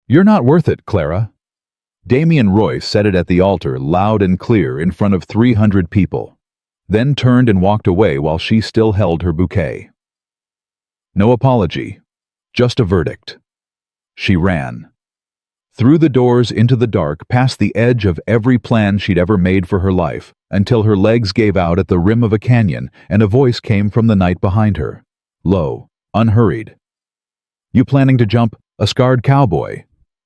"You're not worth it, Clara." Damian Royce said it at the altar loud and clear in front of 300 people, then turned and walked away while she still held her bouquet. No apology, just a verdict. She ran. Through the doors into the dark, past the edge of every plan she'd ever made for her life, until her legs gave out at the rim of a canyon and a voice came from the night behind her. Low, unhurried. "You planning to jump a scarred cowboy?"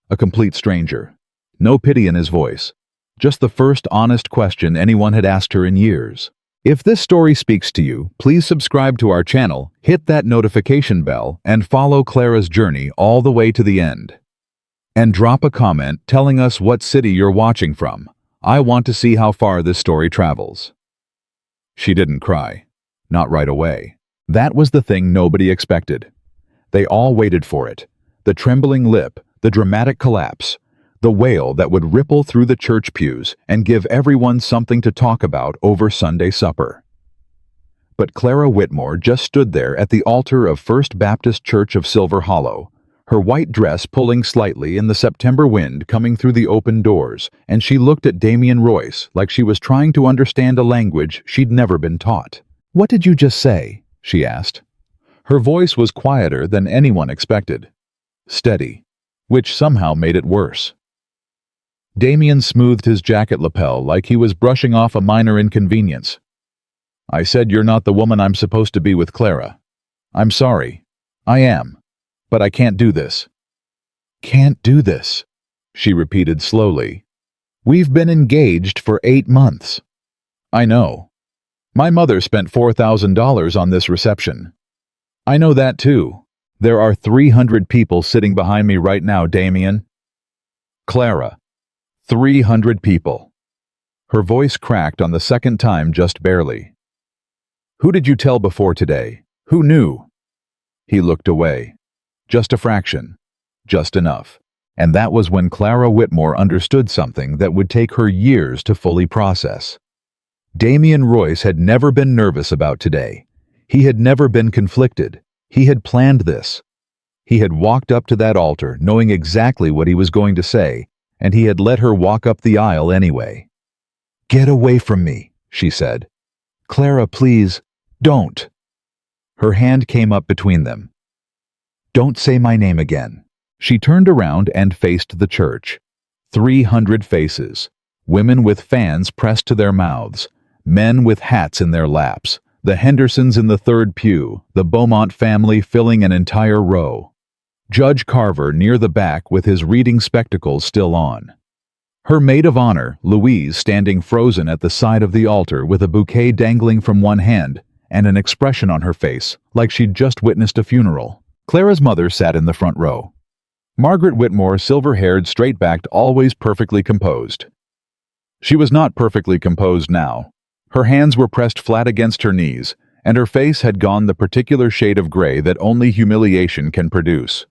A complete stranger. No pity in his voice. Just the first honest question anyone had asked her in years. If this story speaks to you, please subscribe to our channel, hit that notification bell, and follow Clara's journey all the way to the end. And drop a comment telling us what city you're watching from. I want to see how far this story travels. She didn't cry. Not right away. That was the thing nobody expected. They all waited for it. The trembling lip, the dramatic collapse, the wail that would ripple through the church pews and give everyone something to talk about over Sunday supper. But Clara Whitmore just stood there at the altar of First Baptist Church of Silver Hollow, her white dress pulling slightly in the September wind coming through the open doors, and she looked at Damian Royce like she was trying to understand a language she'd never been taught. "What did you just say?" she asked. Her voice was quieter than anyone expected. Steady, which somehow made it worse. Damian smoothed his jacket lapel like he was brushing off a minor inconvenience. "I said you're not the woman I'm supposed to be with, Clara. I'm sorry. I am. But I can't do this." "Can't do this," she repeated slowly. "We've been engaged for 8 months." "I know. My mother spent $4,000 on this reception." "I know that too. There are 300 people sitting behind me right now, Damian." "Clara, 300 people." Her voice cracked on the second time just barely. "Who did you tell before today? Who knew?" He looked away. Just a fraction. Just enough. And that was when Clara Whitmore understood something that would take her years to fully process. Damian Royce had never been nervous about today. He had never been conflicted. He had planned this. He had walked up to that altar knowing exactly what he was going to say, and he had let her walk up the aisle anyway. "Get away from me," she said. "Clara, please, don't." Her hand came up between them. "Don't say my name again." She turned around and faced the church. 300 faces. Women with fans pressed to their mouths. Men with hats in their laps. The Hendersons in the third pew. The Beaumont family filling an entire row. Judge Carver near the back with his reading spectacles still on. Her maid of honor, Louise, standing frozen at the side of the altar with a bouquet dangling from one hand and an expression on her face like she'd just witnessed a funeral. Clara's mother sat in the front row. Margaret Whitmore, silver-haired, straight-backed, always perfectly composed. She was not perfectly composed now. Her hands were pressed flat against her knees, and her face had gone the particular shade of gray that only humiliation can produce.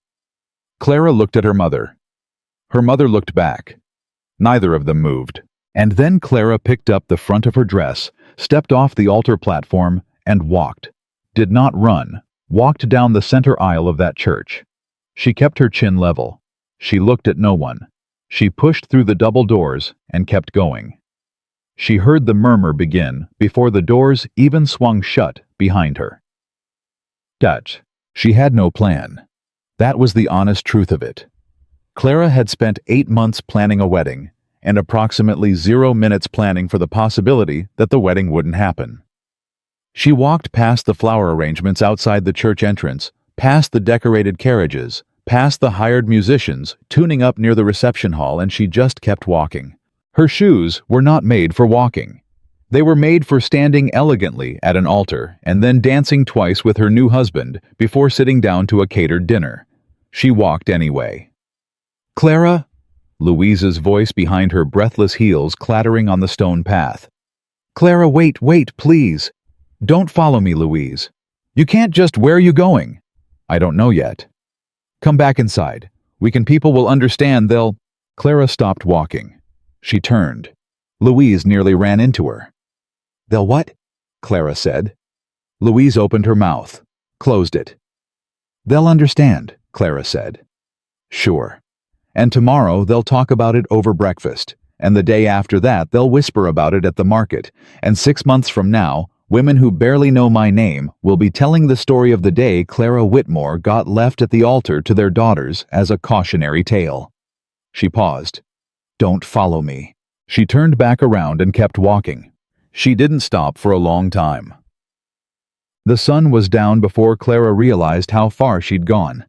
Clara looked at her mother. Her mother looked back. Neither of them moved. And then Clara picked up the front of her dress, stepped off the altar platform, and walked. Did not run. Walked down the center aisle of that church. She kept her chin level. She looked at no one. She pushed through the double doors and kept going. She heard the murmur begin before the doors even swung shut behind her. Dutch. She had no plan. That was the honest truth of it. Clara had spent 8 months planning a wedding, and approximately 0 minutes planning for the possibility that the wedding wouldn't happen. She walked past the flower arrangements outside the church entrance, past the decorated carriages, past the hired musicians tuning up near the reception hall, and she just kept walking. Her shoes were not made for walking. They were made for standing elegantly at an altar and then dancing twice with her new husband before sitting down to a catered dinner. She walked anyway. "Clara?" Louise's voice behind her breathless heels clattering on the stone path. "Clara, wait, please. Don't follow me, Louise. You can't just— Where are you going?" "I don't know yet." "Come back inside. People will understand, they'll—" Clara stopped walking. She turned. Louise nearly ran into her. "They'll what?" Clara said. Louise opened her mouth, closed it. "They'll understand," Clara said. "Sure." and tomorrow they'll talk about it over breakfast, and the day after that they'll whisper about it at the market, and 6 months from now, women who barely know my name will be telling the story of the day Clara Whitmore got left at the altar to their daughters as a cautionary tale. She paused. "Don't follow me." She turned back around and kept walking. She didn't stop for a long time. The sun was down before Clara realized how far she'd gone.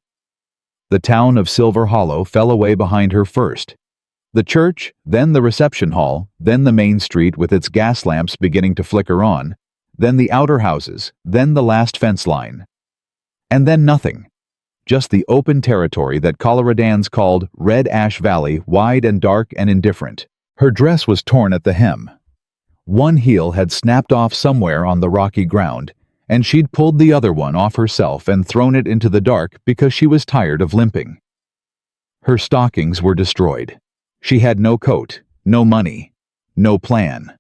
The town of Silver Hollow fell away behind her first. The church, then the reception hall, then the main street with its gas lamps beginning to flicker on, then the outer houses, then the last fence line. And then nothing. Just the open territory that Coloradans called Red Ash Valley, wide and dark and indifferent. Her dress was torn at the hem. One heel had snapped off somewhere on the rocky ground, and she'd pulled the other one off herself and thrown it into the dark because she was tired of limping. Her stockings were destroyed. She had no coat, no money, no plan.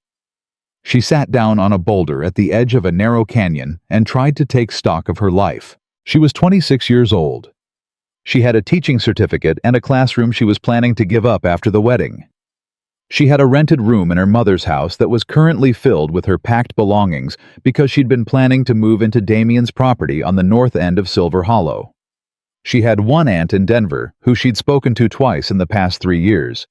She sat down on a boulder at the edge of a narrow canyon and tried to take stock of her life. She was 26 years old. She had a teaching certificate and a classroom she was planning to give up after the wedding. She had a rented room in her mother's house that was currently filled with her packed belongings because she'd been planning to move into Damien's property on the north end of Silver Hollow. She had one aunt in Denver who she'd spoken to twice in the past 3 years.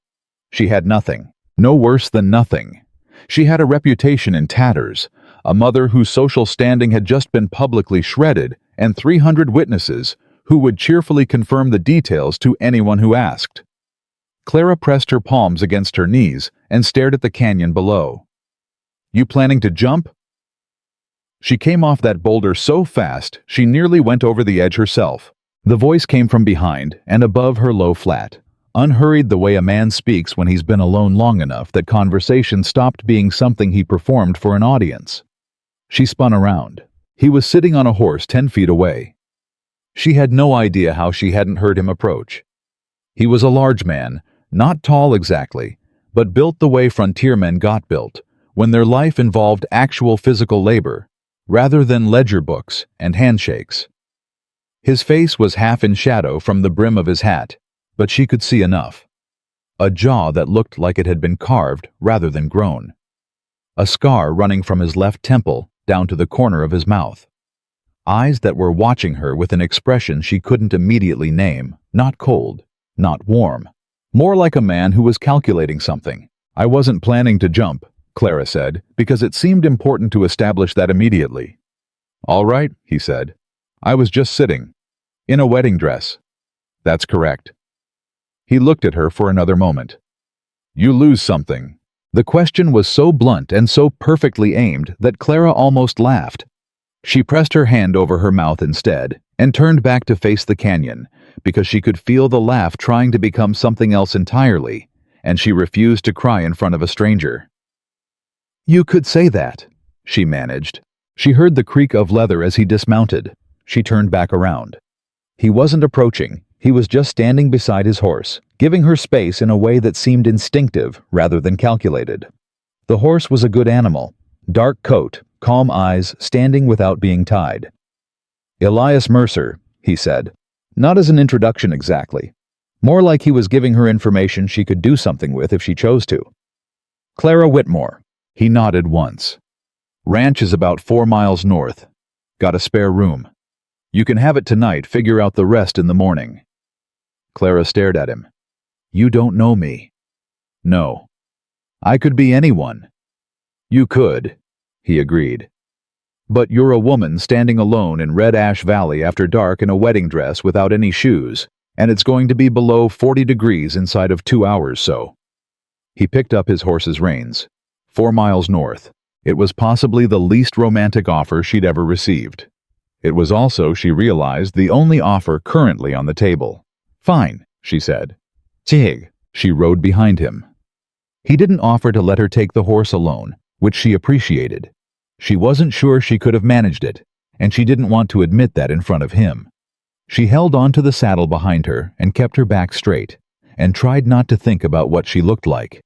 She had nothing, no worse than nothing. She had a reputation in tatters, a mother whose social standing had just been publicly shredded, and 300 witnesses who would cheerfully confirm the details to anyone who asked. Clara pressed her palms against her knees and stared at the canyon below. "You planning to jump?" She came off that boulder so fast she nearly went over the edge herself. The voice came from behind and above her low flat, unhurried the way a man speaks when he's been alone long enough that conversation stopped being something he performed for an audience. She spun around. He was sitting on a horse 10 feet away. She had no idea how she hadn't heard him approach. He was a large man, not tall exactly, but built the way frontiermen got built, when their life involved actual physical labor, rather than ledger books and handshakes. His face was half in shadow from the brim of his hat, but she could see enough. A jaw that looked like it had been carved rather than grown. A scar running from his left temple down to the corner of his mouth. Eyes that were watching her with an expression she couldn't immediately name, not cold, not warm. More like a man who was calculating something. "I wasn't planning to jump," Clara said, because it seemed important to establish that immediately. "All right," he said. "I was just sitting. In a wedding dress." "That's correct." He looked at her for another moment. "You lose something." The question was so blunt and so perfectly aimed that Clara almost laughed. She pressed her hand over her mouth instead and turned back to face the canyon because she could feel the laugh trying to become something else entirely, and she refused to cry in front of a stranger. "You could say that," she managed. She heard the creak of leather as he dismounted. She turned back around. He wasn't approaching. He was just standing beside his horse, giving her space in a way that seemed instinctive rather than calculated. The horse was a good animal. Dark coat, calm eyes, standing without being tied. "Elias Mercer," he said. Not as an introduction exactly. More like he was giving her information she could do something with if she chose to. "Clara Whitmore." He nodded once. "Ranch is about 4 miles north. Got a spare room. You can have it tonight, figure out the rest in the morning." Clara stared at him. "You don't know me." "No." "I could be anyone." "You could," he agreed. "But you're a woman standing alone in Red Ash Valley after dark in a wedding dress without any shoes, and it's going to be below 40 degrees inside of 2 hours so." He picked up his horse's reins. 4 miles north. It was possibly the least romantic offer she'd ever received. It was also, she realized, the only offer currently on the table. "Fine," she said. "Tig." She rode behind him. He didn't offer to let her take the horse alone, which she appreciated. She wasn't sure she could have managed it, and she didn't want to admit that in front of him. She held on to the saddle behind her and kept her back straight, and tried not to think about what she looked like.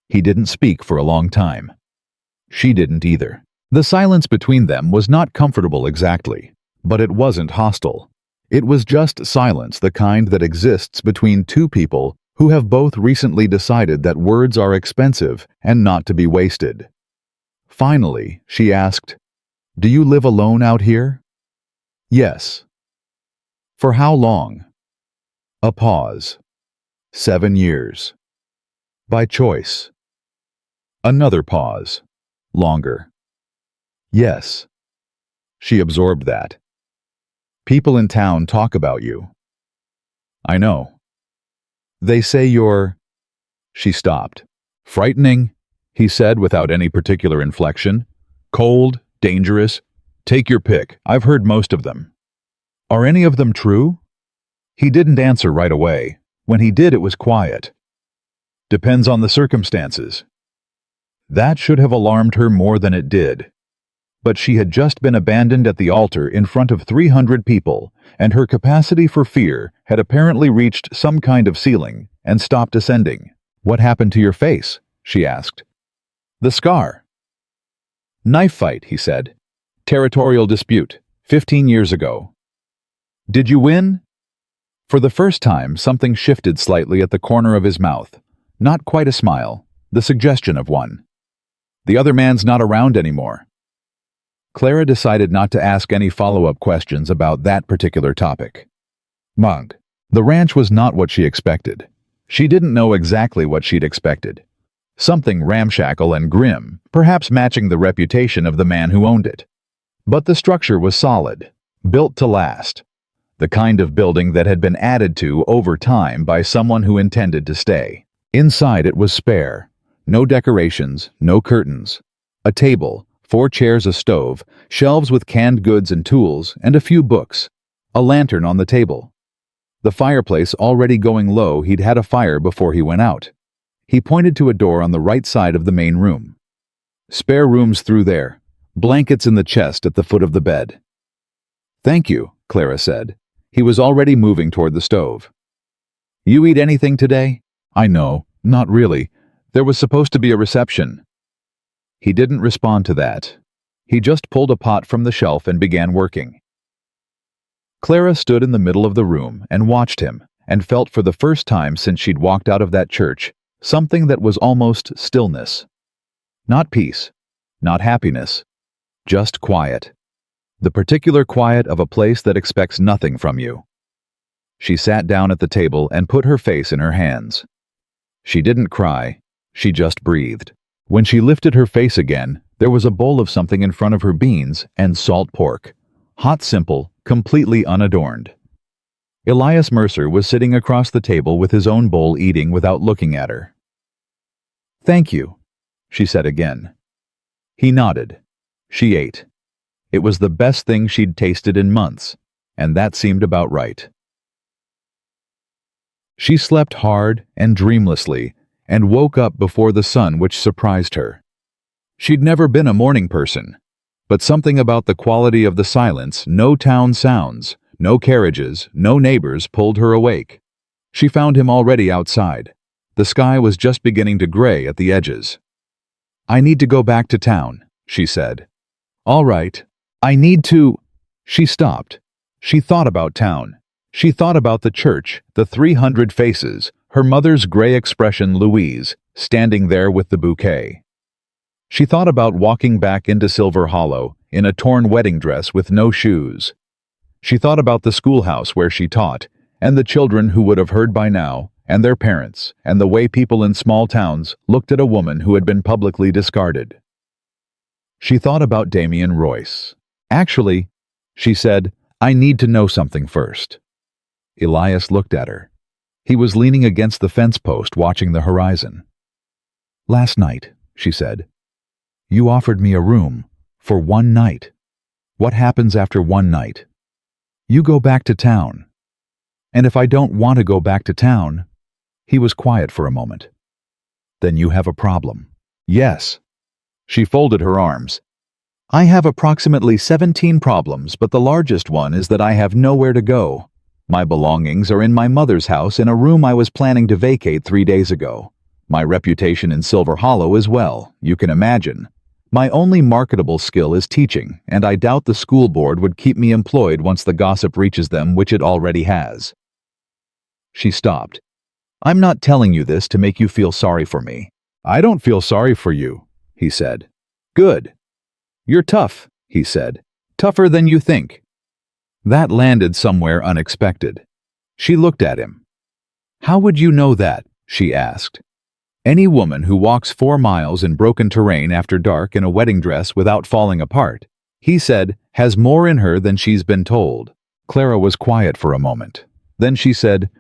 He didn't speak for a long time. She didn't either. The silence between them was not comfortable exactly, but it wasn't hostile. It was just silence, the kind that exists between two people who have both recently decided that words are expensive and not to be wasted. Finally, she asked, "Do you live alone out here?" "Yes." "For how long?" A pause. 7 years. "By choice." Another pause. Longer. "Yes." She absorbed that. "People in town talk about you." "I know." "They say you're—" She stopped. "Frightening," he said without any particular inflection. "Cold, dangerous. Take your pick. I've heard most of them." "Are any of them true?" He didn't answer right away. When he did, it was quiet. "Depends on the circumstances." That should have alarmed her more than it did. But she had just been abandoned at the altar in front of 300 people, and her capacity for fear had apparently reached some kind of ceiling and stopped ascending. "What happened to your face?" she asked. "The scar." "Knife fight," he said. "Territorial dispute, 15 years ago." "Did you win?" For the first time, something shifted slightly at the corner of his mouth. Not quite a smile, the suggestion of one. "The other man's not around anymore." Clara decided not to ask any follow-up questions about that particular topic. Mug. The ranch was not what she expected. She didn't know exactly what she'd expected. Something ramshackle and grim, perhaps matching the reputation of the man who owned it. But the structure was solid, built to last. The kind of building that had been added to over time by someone who intended to stay. Inside it was spare. No decorations, no curtains. A table, 4 chairs, a stove, shelves with canned goods and tools, and a few books. A lantern on the table. The fireplace already going low. He'd had a fire before he went out. He pointed to a door on the right side of the main room. "Spare rooms through there. Blankets in the chest at the foot of the bed." "Thank you," Clara said. He was already moving toward the stove. "You eat anything today?" "I know, not really. There was supposed to be a reception." He didn't respond to that. He just pulled a pot from the shelf and began working. Clara stood in the middle of the room and watched him, and felt for the first time since she'd walked out of that church, something that was almost stillness. Not peace, not happiness, just quiet. The particular quiet of a place that expects nothing from you. She sat down at the table and put her face in her hands. She didn't cry, she just breathed. When she lifted her face again, there was a bowl of something in front of her, beans and salt pork. Hot, simple, completely unadorned. Elias Mercer was sitting across the table with his own bowl, eating without looking at her. "Thank you," she said again. He nodded. She ate. It was the best thing she'd tasted in months, and that seemed about right. She slept hard and dreamlessly, and woke up before the sun, which surprised her. She'd never been a morning person, but something about the quality of the silence, no town sounds, no carriages, no neighbors, pulled her awake. She found him already outside. The sky was just beginning to gray at the edges. "I need to go back to town," she said. "All right. I need to—" She stopped. She thought about town. She thought about the church, the 300 faces, her mother's gray expression, Louise, standing there with the bouquet. She thought about walking back into Silver Hollow in a torn wedding dress with no shoes. She thought about the schoolhouse where she taught, and the children who would have heard by now, and their parents, and the way people in small towns looked at a woman who had been publicly discarded. She thought about Damien Royce. "Actually," she said, "I need to know something first." Elias looked at her. He was leaning against the fence post, watching the horizon. "Last night," she said, "you offered me a room for 1 night. What happens after 1 night? You go back to town. And if I don't want to go back to town—" He was quiet for a moment. "Then you have a problem." "Yes." She folded her arms. "I have approximately 17 problems, but the largest one is that I have nowhere to go. My belongings are in my mother's house in a room I was planning to vacate 3 days ago. My reputation in Silver Hollow is, well, you can imagine. My only marketable skill is teaching, and I doubt the school board would keep me employed once the gossip reaches them, which it already has." She stopped. I'm not telling you this to make you feel sorry for me. I don't feel sorry for you, he said. Good. You're tough, he said. Tougher than you think. That landed somewhere unexpected. She looked at him. How would you know that? She asked. Any woman who walks 4 miles in broken terrain after dark in a wedding dress without falling apart, he said, has more in her than she's been told. Clara was quiet for a moment. Then she said,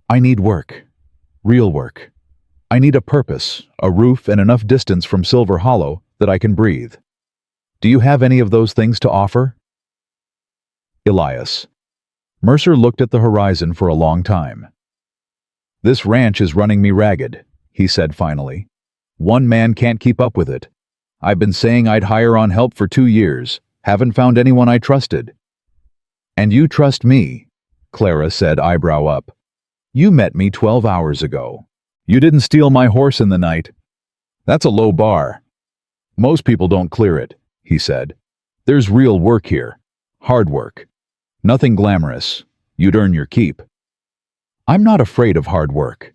I need work. Real work. I need a purpose, a roof, and enough distance from Silver Hollow that I can breathe. Do you have any of those things to offer? Elias. Mercer looked at the horizon for a long time. This ranch is running me ragged, he said finally. One man can't keep up with it. I've been saying I'd hire on help for 2 years. Haven't found anyone I trusted. And you trust me, Clara said, eyebrow up. You met me 12 hours ago. You didn't steal my horse in the night. That's a low bar. Most people don't clear it, he said. There's real work here. Hard work. Nothing glamorous. You'd earn your keep. I'm not afraid of hard work.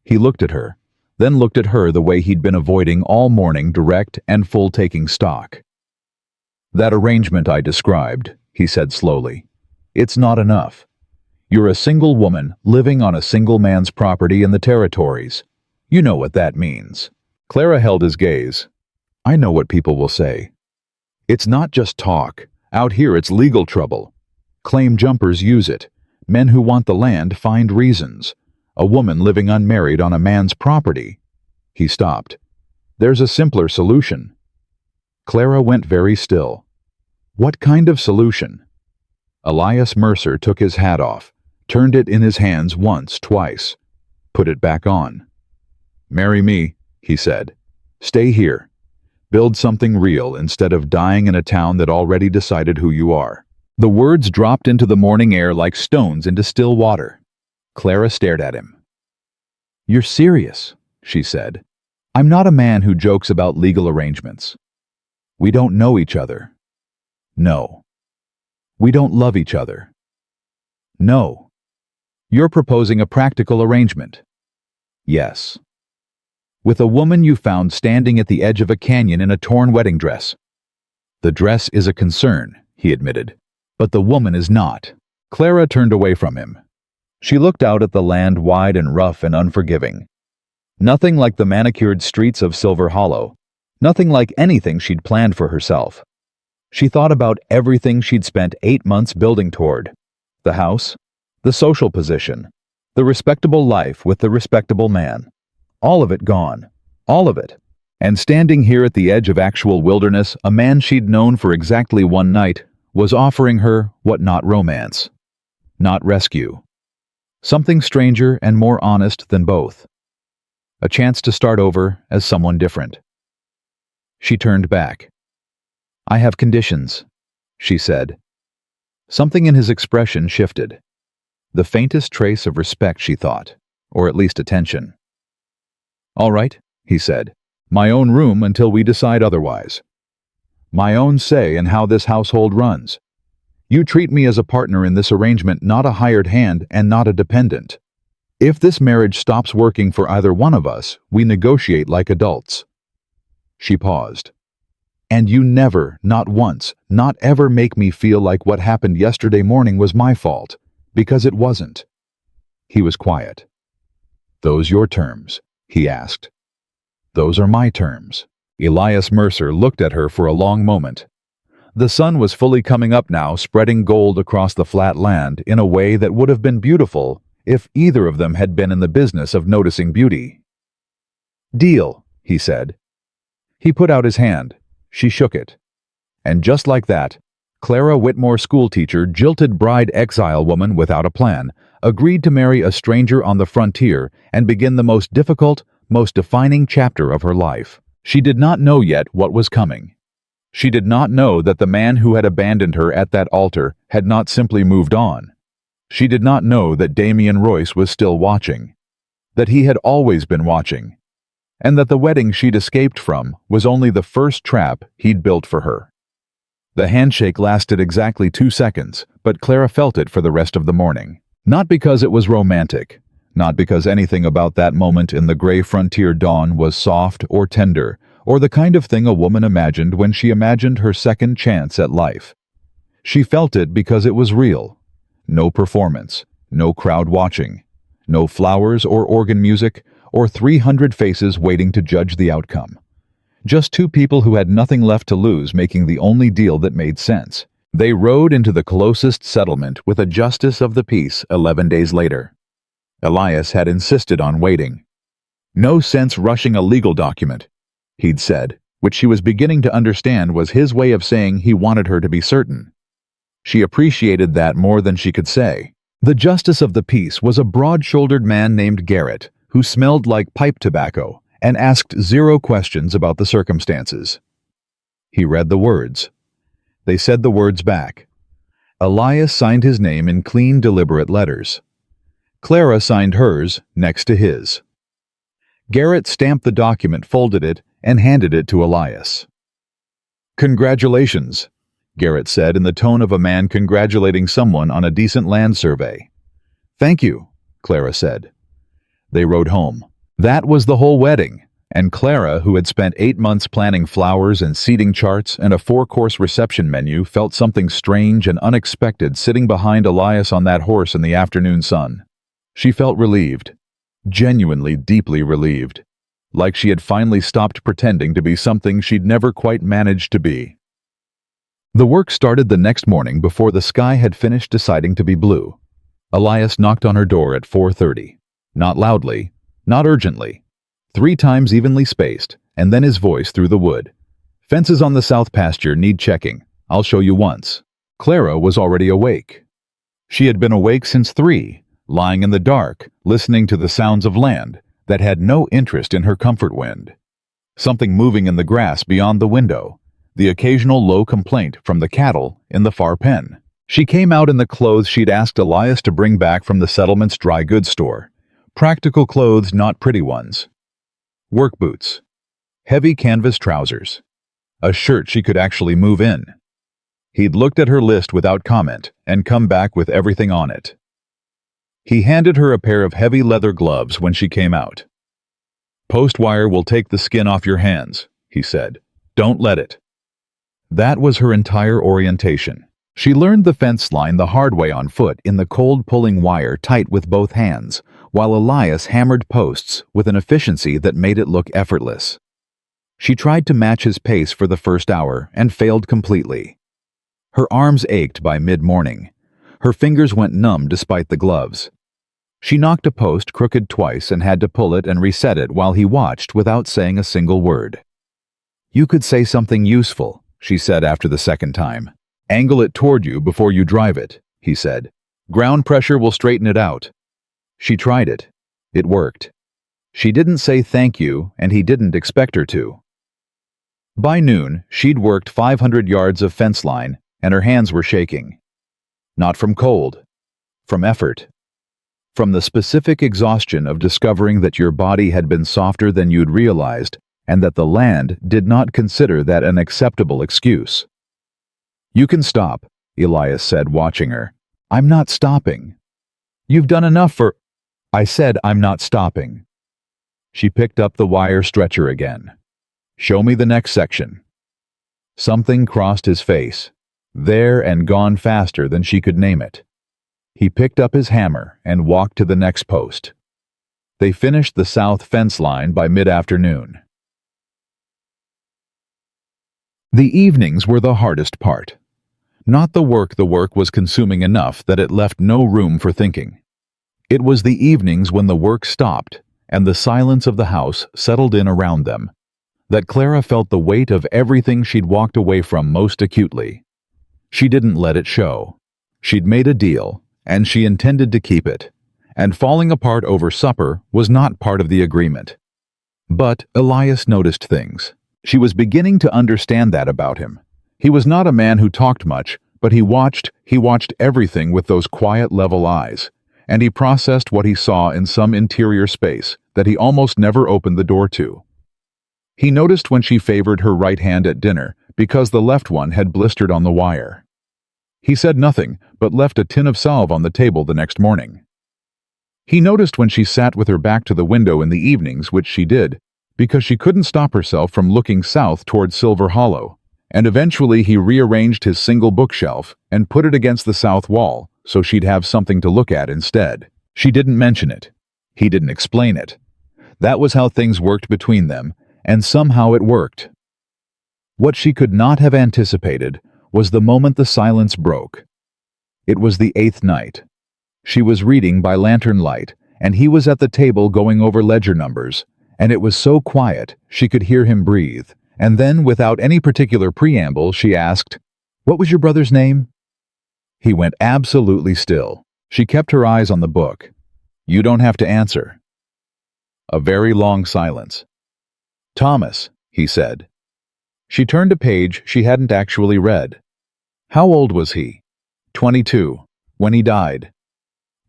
He looked at her, then looked at her the way he'd been avoiding all morning, direct and full, taking stock. That arrangement I described, he said slowly. It's not enough. You're a single woman living on a single man's property in the territories. You know what that means. Clara held his gaze. I know what people will say. It's not just talk. Out here it's legal trouble. Claim jumpers use it. Men who want the land find reasons. A woman living unmarried on a man's property. He stopped. There's a simpler solution. Clara went very still. What kind of solution? Elias Mercer took his hat off, turned it in his hands once, twice, put it back on. Marry me, he said. Stay here. Build something real instead of dying in a town that already decided who you are. The words dropped into the morning air like stones into still water. Clara stared at him. You're serious, she said. I'm not a man who jokes about legal arrangements. We don't know each other. No. We don't love each other. No. You're proposing a practical arrangement. Yes. With a woman you found standing at the edge of a canyon in a torn wedding dress. The dress is a concern, he admitted, but the woman is not. Clara turned away from him. She looked out at the land, wide and rough and unforgiving. Nothing like the manicured streets of Silver Hollow. Nothing like anything she'd planned for herself. She thought about everything she'd spent 8 months building toward. The house, the social position, the respectable life with the respectable man. All of it gone. All of it. And standing here at the edge of actual wilderness, a man she'd known for exactly one night was offering her what not romance, not rescue. Something stranger and more honest than both. A chance to start over as someone different. She turned back. I have conditions, she said. Something in his expression shifted. The faintest trace of respect, she thought, or at least attention. All right, he said. My own room until we decide otherwise. My own say in how this household runs. You treat me as a partner in this arrangement, not a hired hand and not a dependent. If this marriage stops working for either one of us, we negotiate like adults. She paused. And you never, not once, not ever make me feel like what happened yesterday morning was my fault, because it wasn't. He was quiet. Those your terms? He asked. Those are my terms. Elias Mercer looked at her for a long moment. The sun was fully coming up now, spreading gold across the flat land in a way that would have been beautiful if either of them had been in the business of noticing beauty. Deal, he said. He put out his hand. She shook it. And just like that, Clara Whitmore, schoolteacher, jilted bride exile woman without a plan, agreed to marry a stranger on the frontier and begin the most difficult, most defining chapter of her life. She did not know yet what was coming. She did not know that the man who had abandoned her at that altar had not simply moved on. She did not know that Damian Royce was still watching, that he had always been watching, and that the wedding she'd escaped from was only the first trap he'd built for her. The handshake lasted exactly 2 seconds, but Clara felt it for the rest of the morning. Not because it was romantic, Not because anything about that moment in the gray frontier dawn was soft or tender, or the kind of thing a woman imagined when she imagined her second chance at life. She felt it because it was real. No performance, no crowd watching, no flowers or organ music, or 300 faces waiting to judge the outcome. Just two people who had nothing left to lose making the only deal that made sense. They rode into the closest settlement with a justice of the peace 11 days later. Elias had insisted on waiting. No sense rushing a legal document, he'd said, which she was beginning to understand was his way of saying he wanted her to be certain. She appreciated that more than she could say. The justice of the peace was a broad-shouldered man named Garrett, who smelled like pipe tobacco and asked zero questions about the circumstances. He read the words. They said the words back. Elias signed his name in clean, deliberate letters. Clara signed hers next to his. Garrett stamped the document, folded it, and handed it to Elias. "Congratulations," Garrett said in the tone of a man congratulating someone on a decent land survey. "Thank you," Clara said. They rode home. That was the whole wedding, and Clara, who had spent 8 months planning flowers and seating charts and a 4-course reception menu, felt something strange and unexpected sitting behind Elias on that horse in the afternoon sun. She felt relieved, genuinely deeply relieved, like she had finally stopped pretending to be something she'd never quite managed to be. The work started the next morning before the sky had finished deciding to be blue. Elias knocked on her door at 4:30. Not loudly, not urgently. 3 times evenly spaced, and then his voice through the wood. "Fences on the south pasture need checking. I'll show you once." Clara was already awake. She had been awake since 3, lying in the dark, listening to the sounds of land that had no interest in her comfort wind. Something moving in the grass beyond the window, the occasional low complaint from the cattle in the far pen. She came out in the clothes she'd asked Elias to bring back from the settlement's dry goods store. Practical clothes, not pretty ones. Work boots. Heavy canvas trousers. A shirt she could actually move in. He'd looked at her list without comment and come back with everything on it. He handed her a pair of heavy leather gloves when she came out. "Post wire will take the skin off your hands," he said. "Don't let it." That was her entire orientation. She learned the fence line the hard way on foot in the cold pulling wire tight with both hands, while Elias hammered posts with an efficiency that made it look effortless. She tried to match his pace for the first hour and failed completely. Her arms ached by mid-morning. Her fingers went numb despite the gloves. She knocked a post crooked twice and had to pull it and reset it while he watched without saying a single word. "You could say something useful," she said after the second time. "Angle it toward you before you drive it," he said. "Ground pressure will straighten it out." She tried it. It worked. She didn't say thank you, and he didn't expect her to. By noon, she'd worked 500 yards of fence line, and her hands were shaking. Not from cold, from effort. From the specific exhaustion of discovering that your body had been softer than you'd realized, and that the land did not consider that an acceptable excuse. "You can stop," Elias said, watching her. "I'm not stopping." "You've done enough for—" "I said I'm not stopping." She picked up the wire stretcher again. "Show me the next section." Something crossed his face, there and gone faster than she could name it. He picked up his hammer and walked to the next post. They finished the south fence line by mid-afternoon. The evenings were the hardest part. Not the work was consuming enough that it left no room for thinking. It was the evenings when the work stopped and the silence of the house settled in around them, that Clara felt the weight of everything she'd walked away from most acutely. She didn't let it show. She'd made a deal, and she intended to keep it, and falling apart over supper was not part of the agreement. But Elias noticed things. She was beginning to understand that about him. He was not a man who talked much, but he watched everything with those quiet, level eyes, and he processed what he saw in some interior space that he almost never opened the door to. He noticed when she favored her right hand at dinner because the left one had blistered on the wire. He said nothing, but left a tin of salve on the table the next morning. He noticed when she sat with her back to the window in the evenings, which she did, because she couldn't stop herself from looking south toward Silver Hollow, and eventually he rearranged his single bookshelf and put it against the south wall so she'd have something to look at instead. She didn't mention it. He didn't explain it. That was how things worked between them, and somehow it worked. What she could not have anticipated was the moment the silence broke. It was the 8th night. She was reading by lantern light, and he was at the table going over ledger numbers, and it was so quiet she could hear him breathe. And then, without any particular preamble, she asked, "What was your brother's name?" He went absolutely still. She kept her eyes on the book. "You don't have to answer." A very long silence. "Thomas," he said. She turned a page she hadn't actually read. "How old was he?" 22, when he died.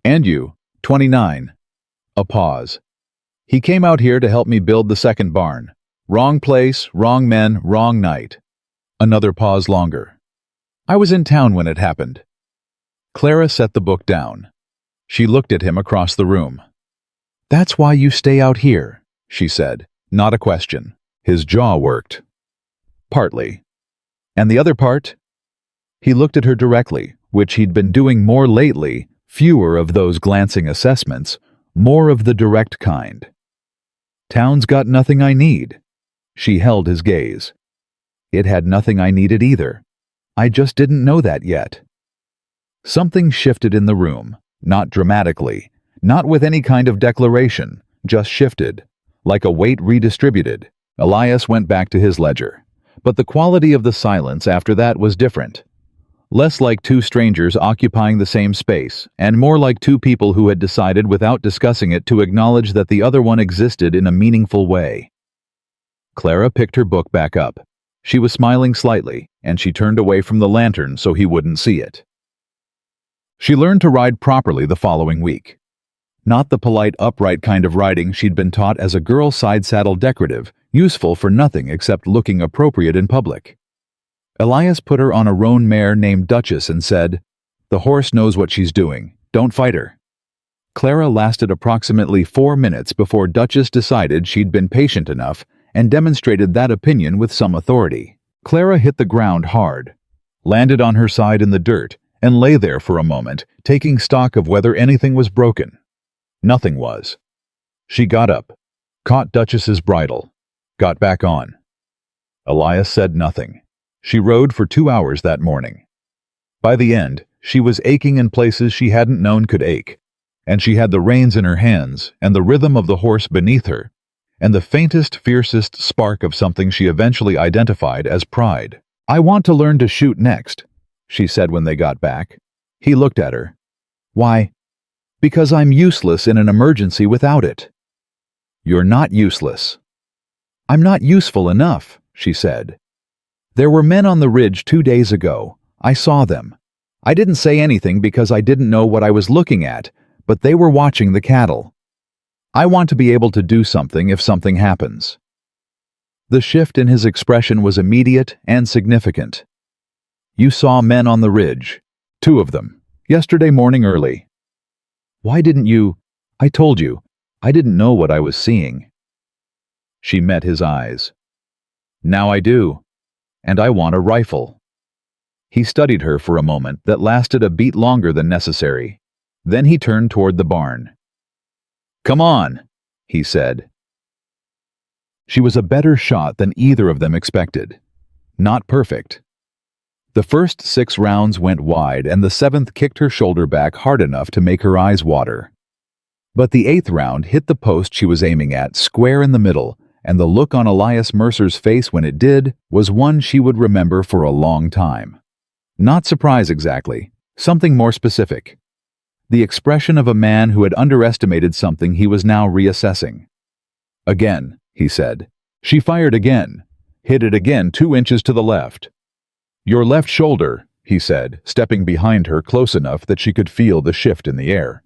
"And you?" 29. A pause. "He came out here to help me build the second barn. Wrong place, wrong men, wrong night." Another pause longer. "I was in town when it happened." Clara set the book down. She looked at him across the room. "That's why you stay out here," she said, not a question. His jaw worked. "Partly. And the other part?" He looked at her directly, which he'd been doing more lately, fewer of those glancing assessments, more of the direct kind. "Town's got nothing I need." She held his gaze. "It had nothing I needed either. I just didn't know that yet." Something shifted in the room, not dramatically, not with any kind of declaration, just shifted, like a weight redistributed. Elias went back to his ledger. But the quality of the silence after that was different. Less like two strangers occupying the same space, and more like two people who had decided without discussing it to acknowledge that the other one existed in a meaningful way. Clara picked her book back up. She was smiling slightly, and she turned away from the lantern so he wouldn't see it. She learned to ride properly the following week. Not the polite, upright kind of riding she'd been taught as a girl, side saddle decorative, useful for nothing except looking appropriate in public. Elias put her on a roan mare named Duchess and said, "The horse knows what she's doing. Don't fight her." Clara lasted approximately 4 minutes before Duchess decided she'd been patient enough and demonstrated that opinion with some authority. Clara hit the ground hard, landed on her side in the dirt, and lay there for a moment, taking stock of whether anything was broken. Nothing was. She got up, caught Duchess's bridle, got back on. Elias said nothing. She rode for 2 hours that morning. By the end, she was aching in places she hadn't known could ache, and she had the reins in her hands and the rhythm of the horse beneath her, and the faintest, fiercest spark of something she eventually identified as pride. "I want to learn to shoot next," she said when they got back. He looked at her. "Why?" "Because I'm useless in an emergency without it." "You're not useless." "I'm not useful enough," she said. "There were men on the ridge 2 days ago. I saw them. I didn't say anything because I didn't know what I was looking at, but they were watching the cattle. I want to be able to do something if something happens." The shift in his expression was immediate and significant. "You saw men on the ridge. 2 of them. Yesterday morning early." "Why didn't you—" "I told you. I didn't know what I was seeing." She met his eyes. "Now I do. And I want a rifle." He studied her for a moment that lasted a beat longer than necessary. Then he turned toward the barn. "Come on," he said. She was a better shot than either of them expected. Not perfect. The first 6 rounds went wide, and the 7th kicked her shoulder back hard enough to make her eyes water. But the 8th round hit the post she was aiming at square in the middle, and the look on Elias Mercer's face when it did was one she would remember for a long time. Not surprise exactly, something more specific. The expression of a man who had underestimated something he was now reassessing. "Again," he said. She fired again, hit it again 2 inches to the left. "Your left shoulder," he said, stepping behind her close enough that she could feel the shift in the air.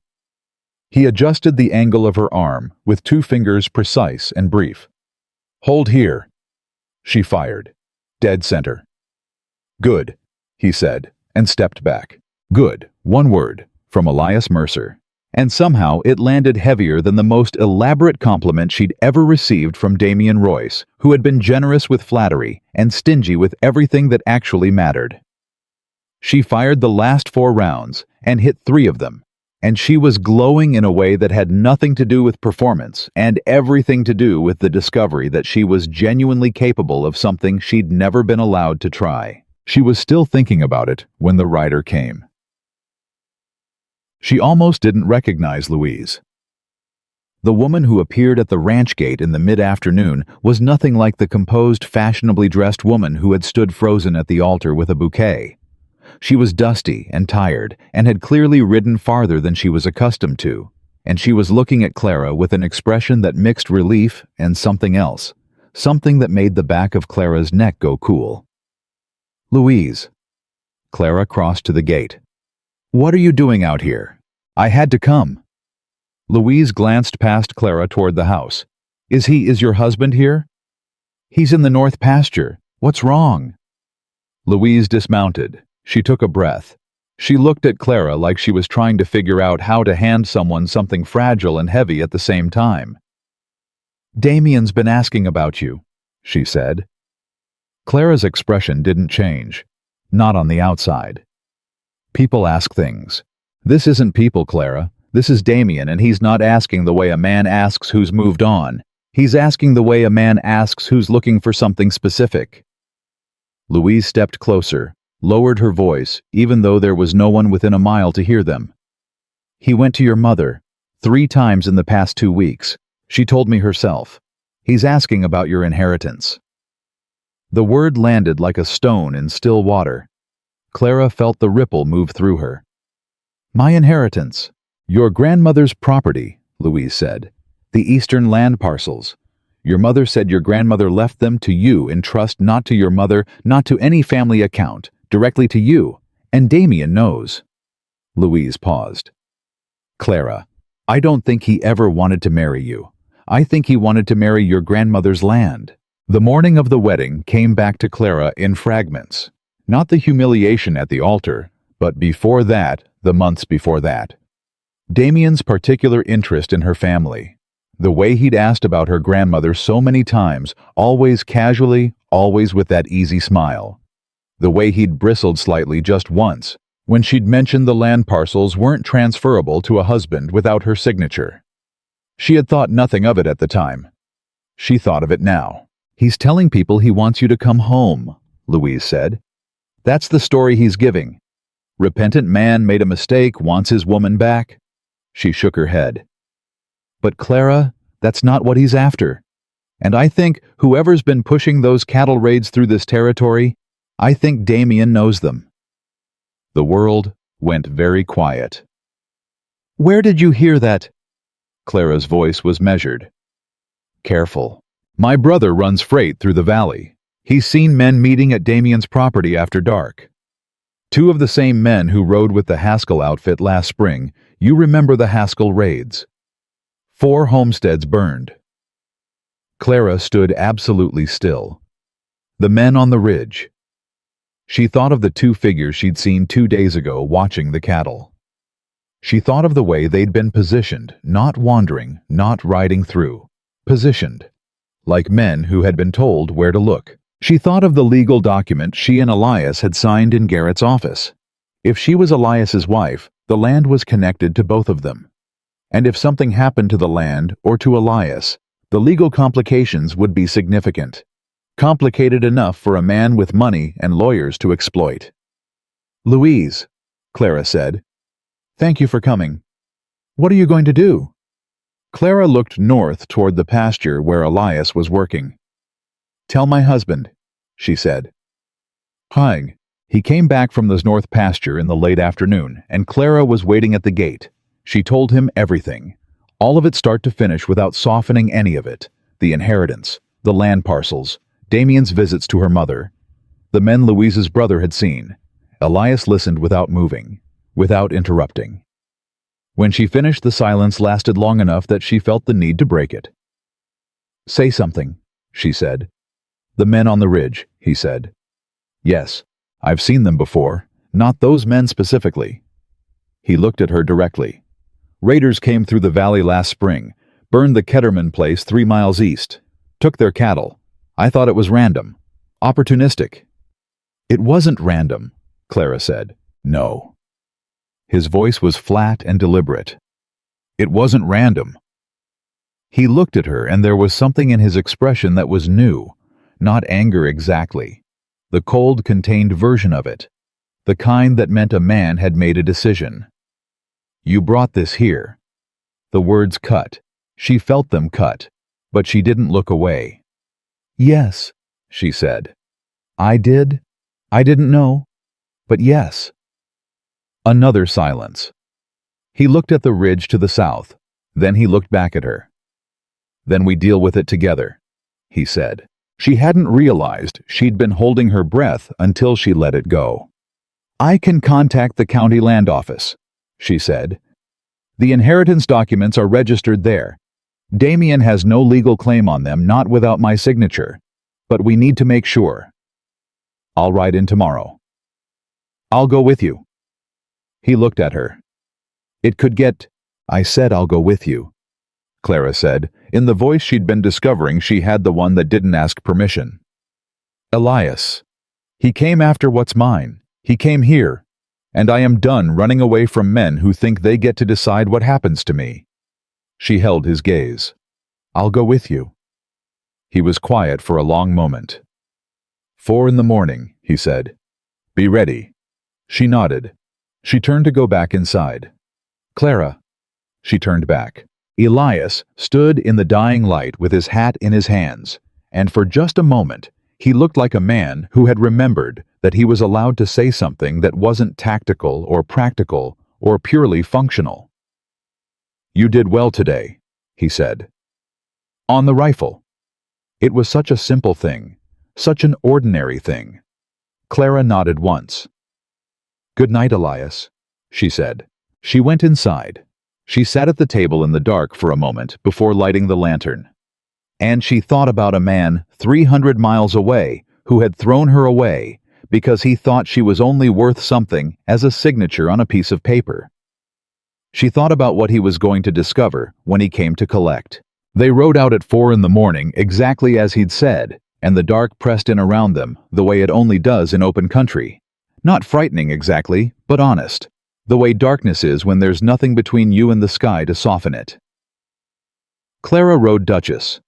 He adjusted the angle of her arm, with 2 fingers precise and brief. "Hold here." She fired. Dead center. "Good," he said, and stepped back. "Good," one word, from Elias Mercer. And somehow it landed heavier than the most elaborate compliment she'd ever received from Damian Royce, who had been generous with flattery and stingy with everything that actually mattered. She fired the last 4 rounds and hit 3 of them, and she was glowing in a way that had nothing to do with performance and everything to do with the discovery that she was genuinely capable of something she'd never been allowed to try. She was still thinking about it when the rider came. She almost didn't recognize Louise. The woman who appeared at the ranch gate in the mid-afternoon was nothing like the composed, fashionably dressed woman who had stood frozen at the altar with a bouquet. She was dusty and tired and had clearly ridden farther than she was accustomed to, and she was looking at Clara with an expression that mixed relief and something else, something that made the back of Clara's neck go cool. "Louise." Clara crossed to the gate. "What are you doing out here? I had to come." Louise glanced past Clara toward the house. Is your husband here?" "He's in the north pasture. What's wrong?" Louise dismounted. She took a breath. She looked at Clara like she was trying to figure out how to hand someone something fragile and heavy at the same time. "Damian's been asking about you," she said. Clara's expression didn't change. Not on the outside. "People ask things. This isn't people, Clara. This is Damian, and he's not asking the way a man asks who's moved on. He's asking the way a man asks who's looking for something specific." Louise stepped closer, lowered her voice, even though there was no one within a mile to hear them. "He went to your mother 3 times in the past 2 weeks. She told me herself. He's asking about your inheritance." The word landed like a stone in still water. Clara felt the ripple move through her. "My inheritance." "Your grandmother's property," Louise said. "The eastern land parcels. Your mother said your grandmother left them to you in trust, not to your mother, not to any family account, directly to you, and Damian knows." Louise paused. "Clara, I don't think he ever wanted to marry you. I think he wanted to marry your grandmother's land." The morning of the wedding came back to Clara in fragments. Not the humiliation at the altar, but before that, the months before that. Damian's particular interest in her family. The way he'd asked about her grandmother so many times, always casually, always with that easy smile. The way he'd bristled slightly just once, when she'd mentioned the land parcels weren't transferable to a husband without her signature. She had thought nothing of it at the time. She thought of it now. "He's telling people he wants you to come home," Louise said. "That's the story he's giving. Repentant man made a mistake, wants his woman back." She shook her head. "But Clara, that's not what he's after. And I think whoever's been pushing those cattle raids through this territory, I think Damian knows them." The world went very quiet. "Where did you hear that?" Clara's voice was measured. "Careful. My brother runs freight through the valley. He's seen men meeting at Damian's property after dark. 2 of the same men who rode with the Haskell outfit last spring. You remember the Haskell raids. 4 homesteads burned." Clara stood absolutely still. The men on the ridge. She thought of the 2 figures she'd seen 2 days ago watching the cattle. She thought of the way they'd been positioned, not wandering, not riding through. Positioned. Like men who had been told where to look. She thought of the legal document she and Elias had signed in Garrett's office. If she was Elias's wife, the land was connected to both of them. And if something happened to the land or to Elias, the legal complications would be significant. Complicated enough for a man with money and lawyers to exploit. "Louise," Clara said. "Thank you for coming. What are you going to do?" Clara looked north toward the pasture where Elias was working. "Tell my husband," she said. Hi. He came back from the north pasture in the late afternoon, and Clara was waiting at the gate. She told him everything. All of it start to finish without softening any of it. The inheritance, the land parcels, Damian's visits to her mother, the men Louise's brother had seen. Elias listened without moving, without interrupting. When she finished, the silence lasted long enough that she felt the need to break it. "Say something," she said. "The men on the ridge," he said. "Yes, I've seen them before, not those men specifically." He looked at her directly. Raiders came through the valley last spring, burned the Ketterman place 3 miles east, took their cattle. I thought it was random. Opportunistic. It wasn't random, Clara said. No. His voice was flat and deliberate. It wasn't random. He looked at her, and there was something in his expression that was new, not anger exactly. The cold, contained version of it. The kind that meant a man had made a decision. You brought this here. The words cut. She felt them cut, but she didn't look away. Yes, she said. I did. I didn't know. But yes. Another silence. He looked at the ridge to the south. Then he looked back at her. Then we deal with it together, he said. She hadn't realized she'd been holding her breath until she let it go. I can contact the county land office, she said. The inheritance documents are registered there. Damien has no legal claim on them, not without my signature. But we need to make sure. I'll ride in tomorrow. I'll go with you. He looked at her. It could get... I said I'll go with you, Clara said. In the voice she'd been discovering, she had the one that didn't ask permission. Elias. He came after what's mine. He came here. And I am done running away from men who think they get to decide what happens to me. She held his gaze. I'll go with you. He was quiet for a long moment. 4 a.m, he said. Be ready. She nodded. She turned to go back inside. Clara. She turned back. Elias stood in the dying light with his hat in his hands, and for just a moment, he looked like a man who had remembered that he was allowed to say something that wasn't tactical or practical or purely functional. You did well today, he said. On the rifle. It was such a simple thing, such an ordinary thing. Clara nodded once. Good night, Elias, she said. She went inside. She sat at the table in the dark for a moment before lighting the lantern. And she thought about a man 300 miles away who had thrown her away because he thought she was only worth something as a signature on a piece of paper. She thought about what he was going to discover when he came to collect. They rode out at 4 a.m, exactly as he'd said, and the dark pressed in around them the way it only does in open country. Not frightening exactly, but honest. The way darkness is when there's nothing between you and the sky to soften it. Clara rode Duchess.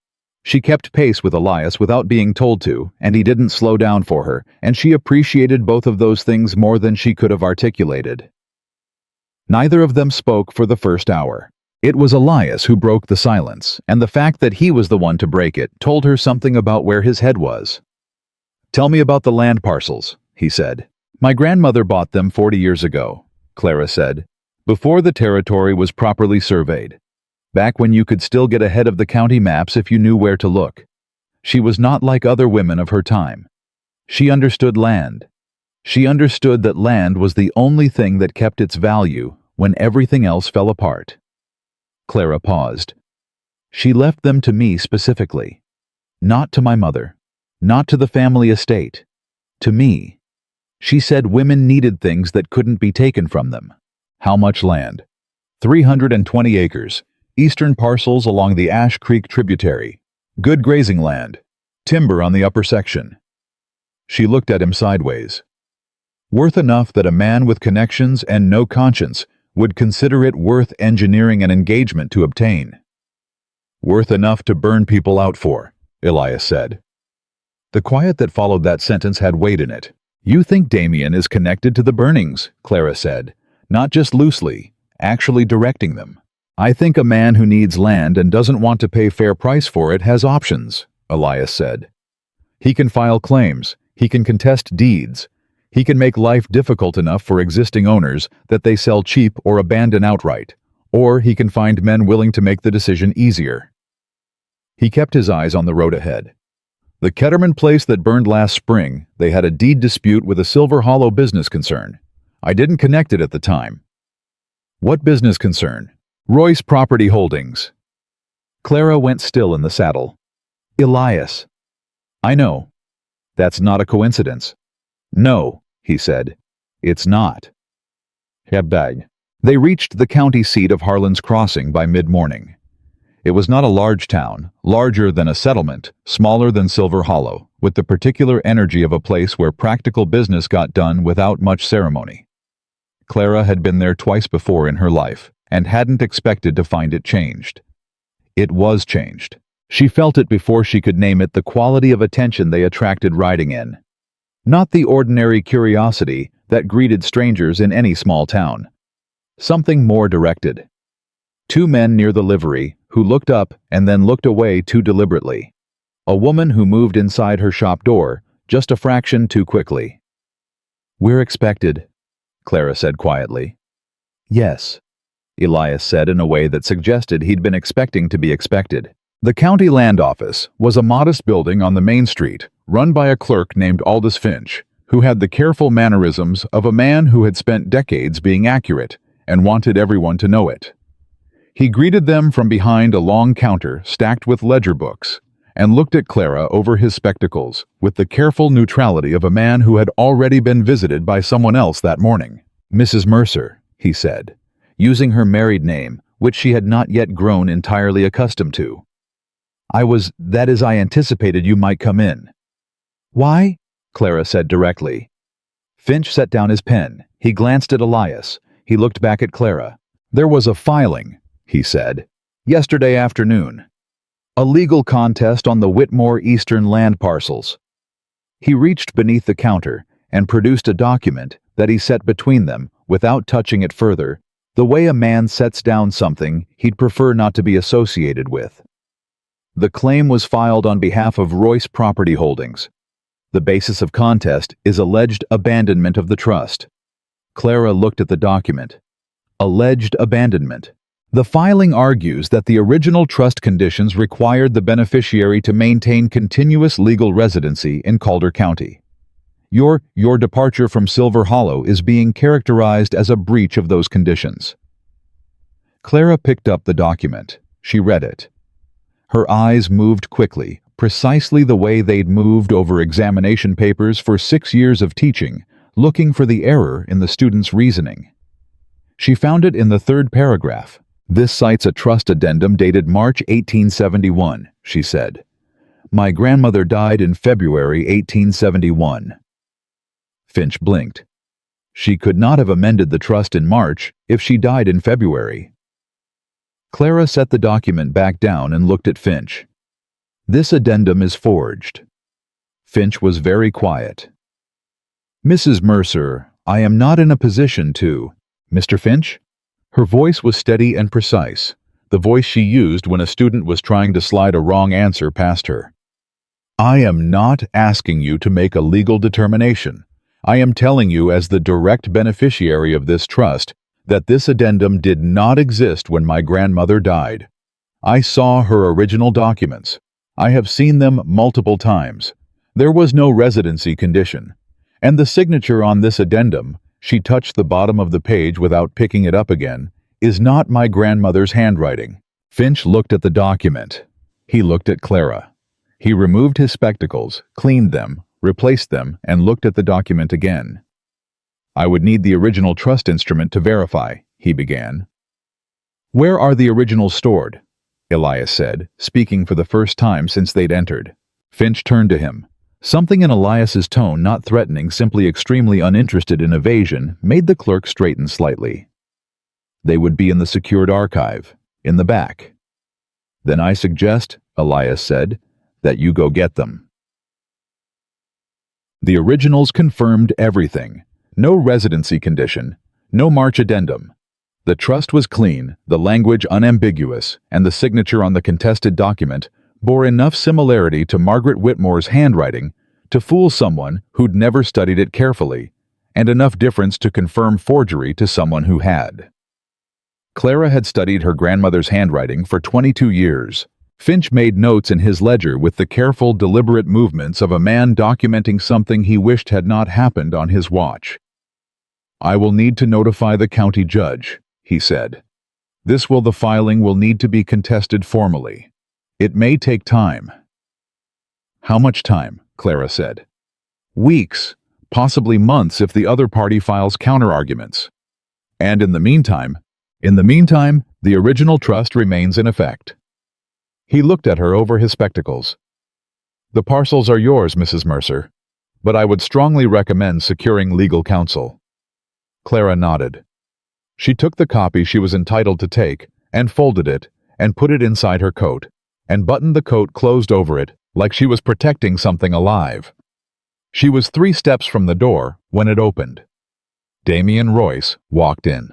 She kept pace with Elias without being told to, and he didn't slow down for her, and she appreciated both of those things more than she could have articulated. Neither of them spoke for the first hour. It was Elias who broke the silence, and the fact that he was the one to break it told her something about where his head was. Tell me about the land parcels, he said. My grandmother bought them 40 years ago, Clara said, before the territory was properly surveyed. Back when you could still get ahead of the county maps if you knew where to look. She was not like other women of her time. She understood land. She understood that land was the only thing that kept its value when everything else fell apart. Clara paused. She left them to me specifically. Not to my mother. Not to the family estate. To me. She said women needed things that couldn't be taken from them. How much land? 320 acres. Eastern parcels along the Ash Creek tributary. Good grazing land. Timber on the upper section. She looked at him sideways. Worth enough that a man with connections and no conscience would consider it worth engineering an engagement to obtain. Worth enough to burn people out for, Elias said. The quiet that followed that sentence had weight in it. You think Damien is connected to the burnings, Clara said, not just loosely, actually directing them. I think a man who needs land and doesn't want to pay fair price for it has options, Elias said. He can file claims, he can contest deeds, he can make life difficult enough for existing owners that they sell cheap or abandon outright, or he can find men willing to make the decision easier. He kept his eyes on the road ahead. The Ketterman place that burned last spring, they had a deed dispute with a Silver Hollow business concern. I didn't connect it at the time. What business concern? Royce Property Holdings. Clara went still in the saddle. Elias. I know. That's not a coincidence. No, he said. It's not. Hebbag. They reached the county seat of Harlan's Crossing by mid-morning. It was not a large town, larger than a settlement, smaller than Silver Hollow, with the particular energy of a place where practical business got done without much ceremony. Clara had been there twice before in her life, and hadn't expected to find it changed. It was changed. She felt it before she could name it, the quality of attention they attracted riding in. Not the ordinary curiosity that greeted strangers in any small town. Something more directed. Two men near the livery who looked up and then looked away too deliberately. A woman who moved inside her shop door just a fraction too quickly. "We're expected," Clara said quietly. "Yes," Elias said in a way that suggested he'd been expecting to be expected. The county land office was a modest building on the main street, run by a clerk named Aldous Finch, who had the careful mannerisms of a man who had spent decades being accurate and wanted everyone to know it. He greeted them from behind a long counter stacked with ledger books, and looked at Clara over his spectacles with the careful neutrality of a man who had already been visited by someone else that morning. "Mrs. Mercer," he said, using her married name, which she had not yet grown entirely accustomed to. That is, I anticipated you might come in." "Why?" Clara said directly. Finch set down his pen. He glanced at Elias. He looked back at Clara. "There was a filing," he said, "yesterday afternoon. A legal contest on the Whitmore Eastern land parcels." He reached beneath the counter and produced a document that he set between them without touching it further, the way a man sets down something he'd prefer not to be associated with. The claim was filed on behalf of Royce Property Holdings. The basis of contest is alleged abandonment of the trust. Clara looked at the document. Alleged abandonment. The filing argues that the original trust conditions required the beneficiary to maintain continuous legal residency in Calder County. Your departure from Silver Hollow is being characterized as a breach of those conditions. Clara picked up the document. She read it. Her eyes moved quickly, precisely the way they'd moved over examination papers for 6 years of teaching, looking for the error in the student's reasoning. She found it in the third paragraph. "This cites a trust addendum dated March 1871, she said. "My grandmother died in February 1871. Finch blinked. She could not have amended the trust in March if she died in February. Clara set the document back down and looked at Finch. "This addendum is forged." Finch was very quiet. "Mrs. Mercer, I am not in a position to—" "Mr. Finch?" Her voice was steady and precise, the voice she used when a student was trying to slide a wrong answer past her. "I am not asking you to make a legal determination. I am telling you as the direct beneficiary of this trust that this addendum did not exist when my grandmother died. I saw her original documents. I have seen them multiple times. There was no residency condition. And the signature on this addendum," she touched the bottom of the page without picking it up again, "is not my grandmother's handwriting." Finch looked at the document. He looked at Clara. He removed his spectacles, cleaned them, replaced them, and looked at the document again. "I would need the original trust instrument to verify," he began. "Where are the originals stored?" Elias said, speaking for the first time since they'd entered. Finch turned to him. Something in Elias's tone, not threatening, simply extremely uninterested in evasion, made the clerk straighten slightly. "They would be in the secured archive, in the back." "Then I suggest," Elias said, "that you go get them." The originals confirmed everything. No residency condition, no March addendum. The trust was clean, the language unambiguous, and the signature on the contested document bore enough similarity to Margaret Whitmore's handwriting to fool someone who'd never studied it carefully, and enough difference to confirm forgery to someone who had. Clara had studied her grandmother's handwriting for 22 years. Finch made notes in his ledger with the careful, deliberate movements of a man documenting something he wished had not happened on his watch. "I will need to notify the county judge," he said. The filing will need to be contested formally. It may take time." "How much time?" Clara said. "Weeks, possibly months if the other party files counterarguments." And in the meantime, the original trust remains in effect. He looked at her over his spectacles. The parcels are yours, Mrs. Mercer, but I would strongly recommend securing legal counsel. Clara nodded. She took the copy she was entitled to take and folded it and put it inside her coat and buttoned the coat closed over it like she was protecting something alive. She was 3 steps from the door when it opened. Damien Royce walked in.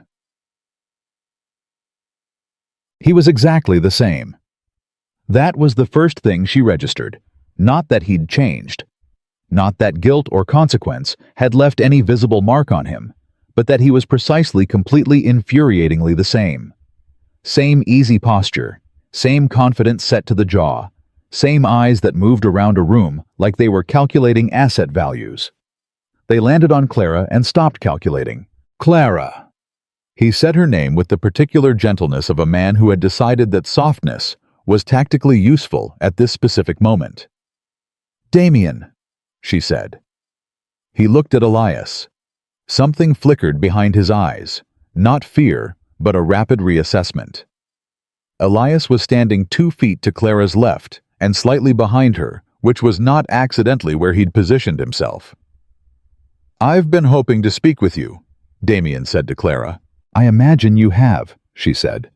He was exactly the same. That was the first thing she registered. Not that he'd changed. Not that guilt or consequence had left any visible mark on him, but that he was precisely, completely, infuriatingly the same. Same easy posture, same confidence set to the jaw, same eyes that moved around a room like they were calculating asset values. They landed on Clara and stopped calculating. Clara! He said her name with the particular gentleness of a man who had decided that softness was tactically useful at this specific moment. Damien, she said. He looked at Elias. Something flickered behind his eyes, not fear, but a rapid reassessment. Elias was standing 2 feet to Clara's left and slightly behind her, which was not accidentally where he'd positioned himself. I've been hoping to speak with you, Damien said to Clara. I imagine you have, she said.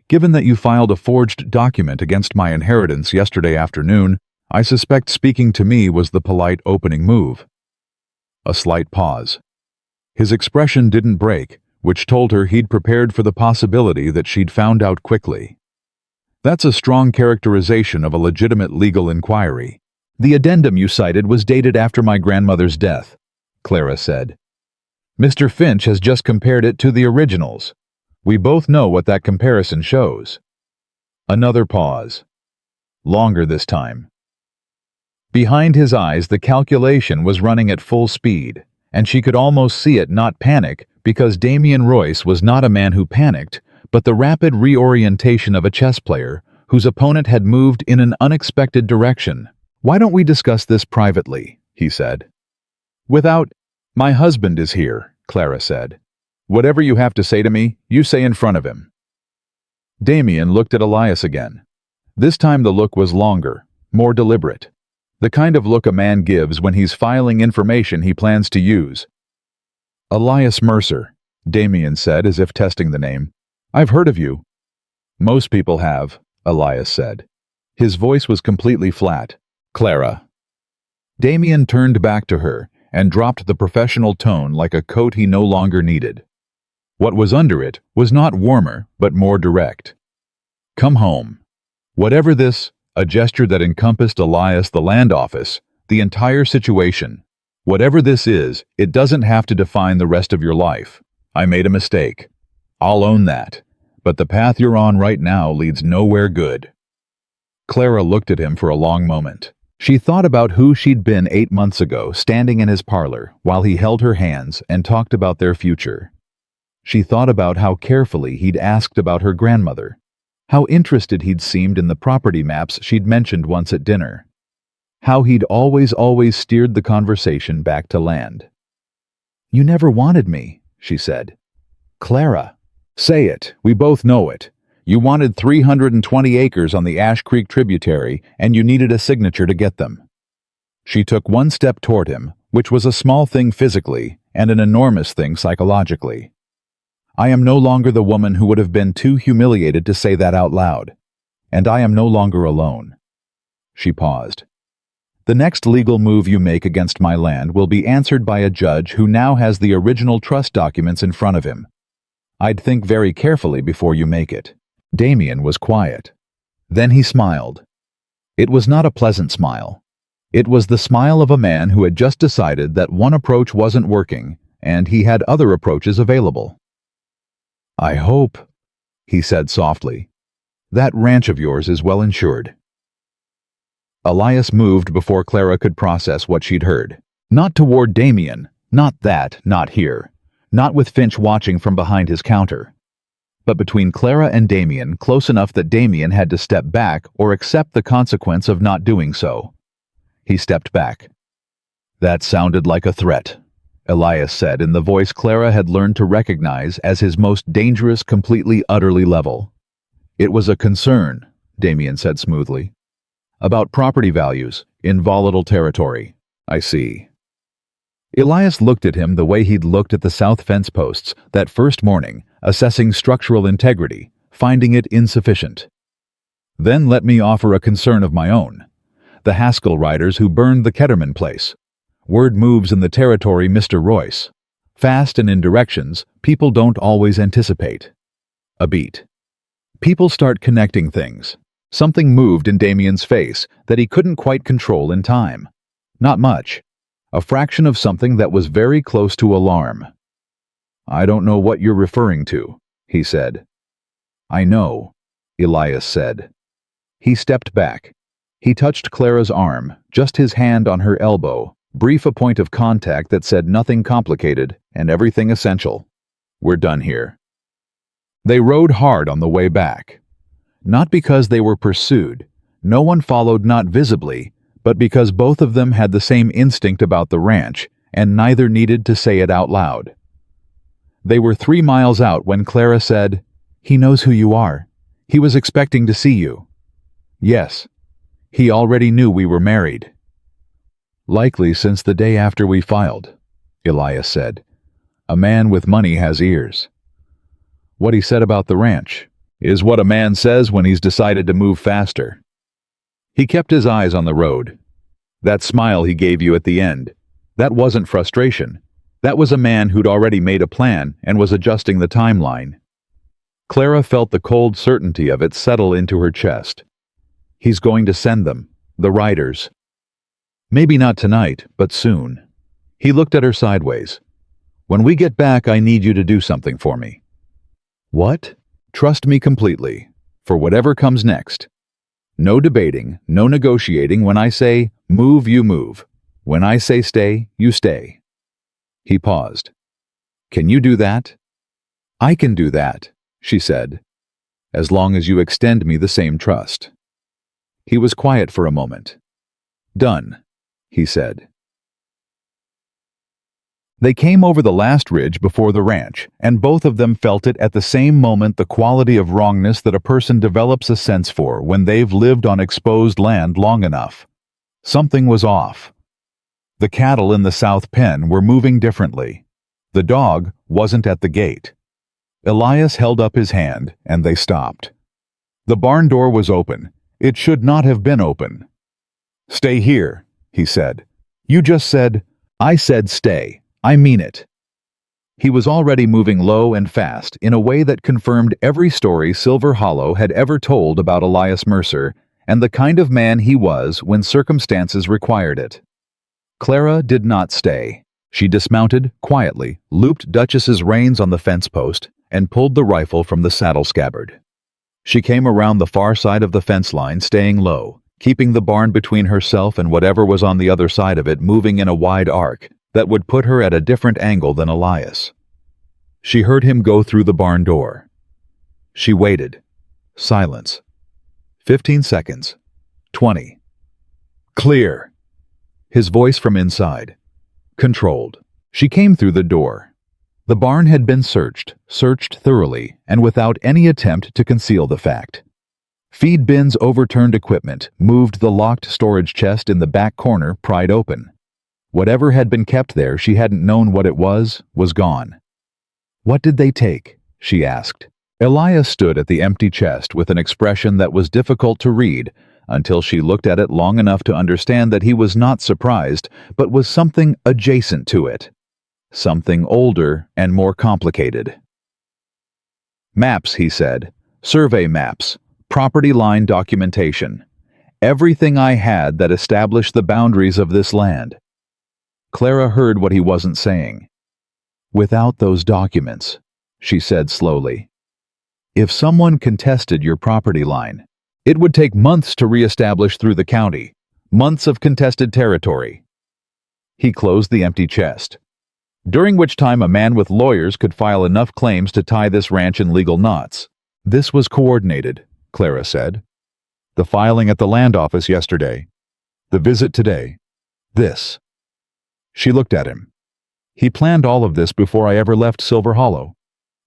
Given that you filed a forged document against my inheritance yesterday afternoon, I suspect speaking to me was the polite opening move. A slight pause. His expression didn't break, which told her he'd prepared for the possibility that she'd found out quickly. That's a strong characterization of a legitimate legal inquiry. The addendum you cited was dated after my grandmother's death, Clara said. Mr. Finch has just compared it to the originals. We both know what that comparison shows. Another pause. Longer this time. Behind his eyes, the calculation was running at full speed, and she could almost see it not panic because Damien Royce was not a man who panicked, but the rapid reorientation of a chess player whose opponent had moved in an unexpected direction. Why don't we discuss this privately, he said. My husband is here, Clara said. Whatever you have to say to me, you say in front of him. Damien looked at Elias again. This time the look was longer, more deliberate. The kind of look a man gives when he's filing information he plans to use. Elias Mercer, Damien said as if testing the name. I've heard of you. Most people have, Elias said. His voice was completely flat. Clara. Damien turned back to her and dropped the professional tone like a coat he no longer needed. What was under it was not warmer, but more direct. Come home. Whatever this, a gesture that encompassed Elias, the land office, the entire situation. Whatever this is, it doesn't have to define the rest of your life. I made a mistake. I'll own that. But the path you're on right now leads nowhere good. Clara looked at him for a long moment. She thought about who she'd been 8 months ago, standing in his parlor, while he held her hands and talked about their future. She thought about how carefully he'd asked about her grandmother, how interested he'd seemed in the property maps she'd mentioned once at dinner, how he'd always steered the conversation back to land. You never wanted me, she said. Clara. Say it, we both know it. You wanted 320 acres on the Ash Creek tributary, and you needed a signature to get them. She took 1 step toward him, which was a small thing physically and an enormous thing psychologically. I am no longer the woman who would have been too humiliated to say that out loud. And I am no longer alone. She paused. The next legal move you make against my land will be answered by a judge who now has the original trust documents in front of him. I'd think very carefully before you make it. Damien was quiet. Then he smiled. It was not a pleasant smile. It was the smile of a man who had just decided that one approach wasn't working, and he had other approaches available. I hope, he said softly, that ranch of yours is well insured. Elias moved before Clara could process what she'd heard. Not toward Damien, not here, not with Finch watching from behind his counter, but between Clara and Damien, close enough that Damien had to step back or accept the consequence of not doing so. He stepped back. That sounded like a threat. Elias said in the voice Clara had learned to recognize as his most dangerous, completely, utterly level. It was a concern, Damien said smoothly. About property values, in volatile territory. I see. Elias looked at him the way he'd looked at the south fence posts that first morning, assessing structural integrity, finding it insufficient. Then let me offer a concern of my own. The Haskell riders who burned the Ketterman place. Word moves in the territory, Mr. Royce. Fast and in directions people don't always anticipate. A beat. People start connecting things. Something moved in Damien's face that he couldn't quite control in time. Not much. A fraction of something that was very close to alarm. I don't know what you're referring to, he said. I know, Elias said. He stepped back. He touched Clara's arm, just his hand on her elbow, brief a point of contact that said nothing complicated and everything essential. We're done here. They rode hard on the way back. Not because they were pursued, no one followed not visibly, but because both of them had the same instinct about the ranch, and neither needed to say it out loud. They were 3 miles out when Clara said, "He knows who you are. He was expecting to see you." Yes. He already knew we were married. Likely since the day after we filed, Elias said. A man with money has ears. What he said about the ranch is what a man says when he's decided to move faster. He kept his eyes on the road. That smile he gave you at the end, that wasn't frustration. That was a man who'd already made a plan and was adjusting the timeline. Clara felt the cold certainty of it settle into her chest. He's going to send them, the riders. Maybe not tonight, but soon. He looked at her sideways. When we get back, I need you to do something for me. What? Trust me completely, for whatever comes next. No debating, no negotiating. When I say move, you move. When I say stay, you stay. He paused. Can you do that? I can do that, she said, as long as you extend me the same trust. He was quiet for a moment. Done, he said. They came over the last ridge before the ranch, and both of them felt it at the same moment, the quality of wrongness that a person develops a sense for when they've lived on exposed land long enough. Something was off. The cattle in the south pen were moving differently. The dog wasn't at the gate. Elias held up his hand, and they stopped. The barn door was open. It should not have been open. Stay here, he said. You just said, I said stay. I mean it. He was already moving low and fast in a way that confirmed every story Silver Hollow had ever told about Elias Mercer and the kind of man he was when circumstances required it. Clara did not stay. She dismounted quietly, looped Duchess's reins on the fence post, and pulled the rifle from the saddle scabbard. She came around the far side of the fence line, staying low, keeping the barn between herself and whatever was on the other side of it, moving in a wide arc that would put her at a different angle than Elias. She heard him go through the barn door. She waited. Silence. 15 seconds. 20. Clear. His voice from inside. Controlled. She came through the door. The barn had been searched thoroughly, and without any attempt to conceal the fact. Feed bins, overturned equipment, moved, the locked storage chest in the back corner pried open. Whatever had been kept there, she hadn't known what it was gone. What did they take? She asked. Elias stood at the empty chest with an expression that was difficult to read until she looked at it long enough to understand that he was not surprised, but was something adjacent to it. Something older and more complicated. Maps, he said. Survey maps. Property line documentation. Everything I had that established the boundaries of this land. Clara heard what he wasn't saying. Without those documents, she said slowly. If someone contested your property line, it would take months to reestablish through the county, months of contested territory. He closed the empty chest. During which time a man with lawyers could file enough claims to tie this ranch in legal knots. This was coordinated, Clara said. The filing at the land office yesterday. The visit today. This. She looked at him. He planned all of this before I ever left Silver Hollow.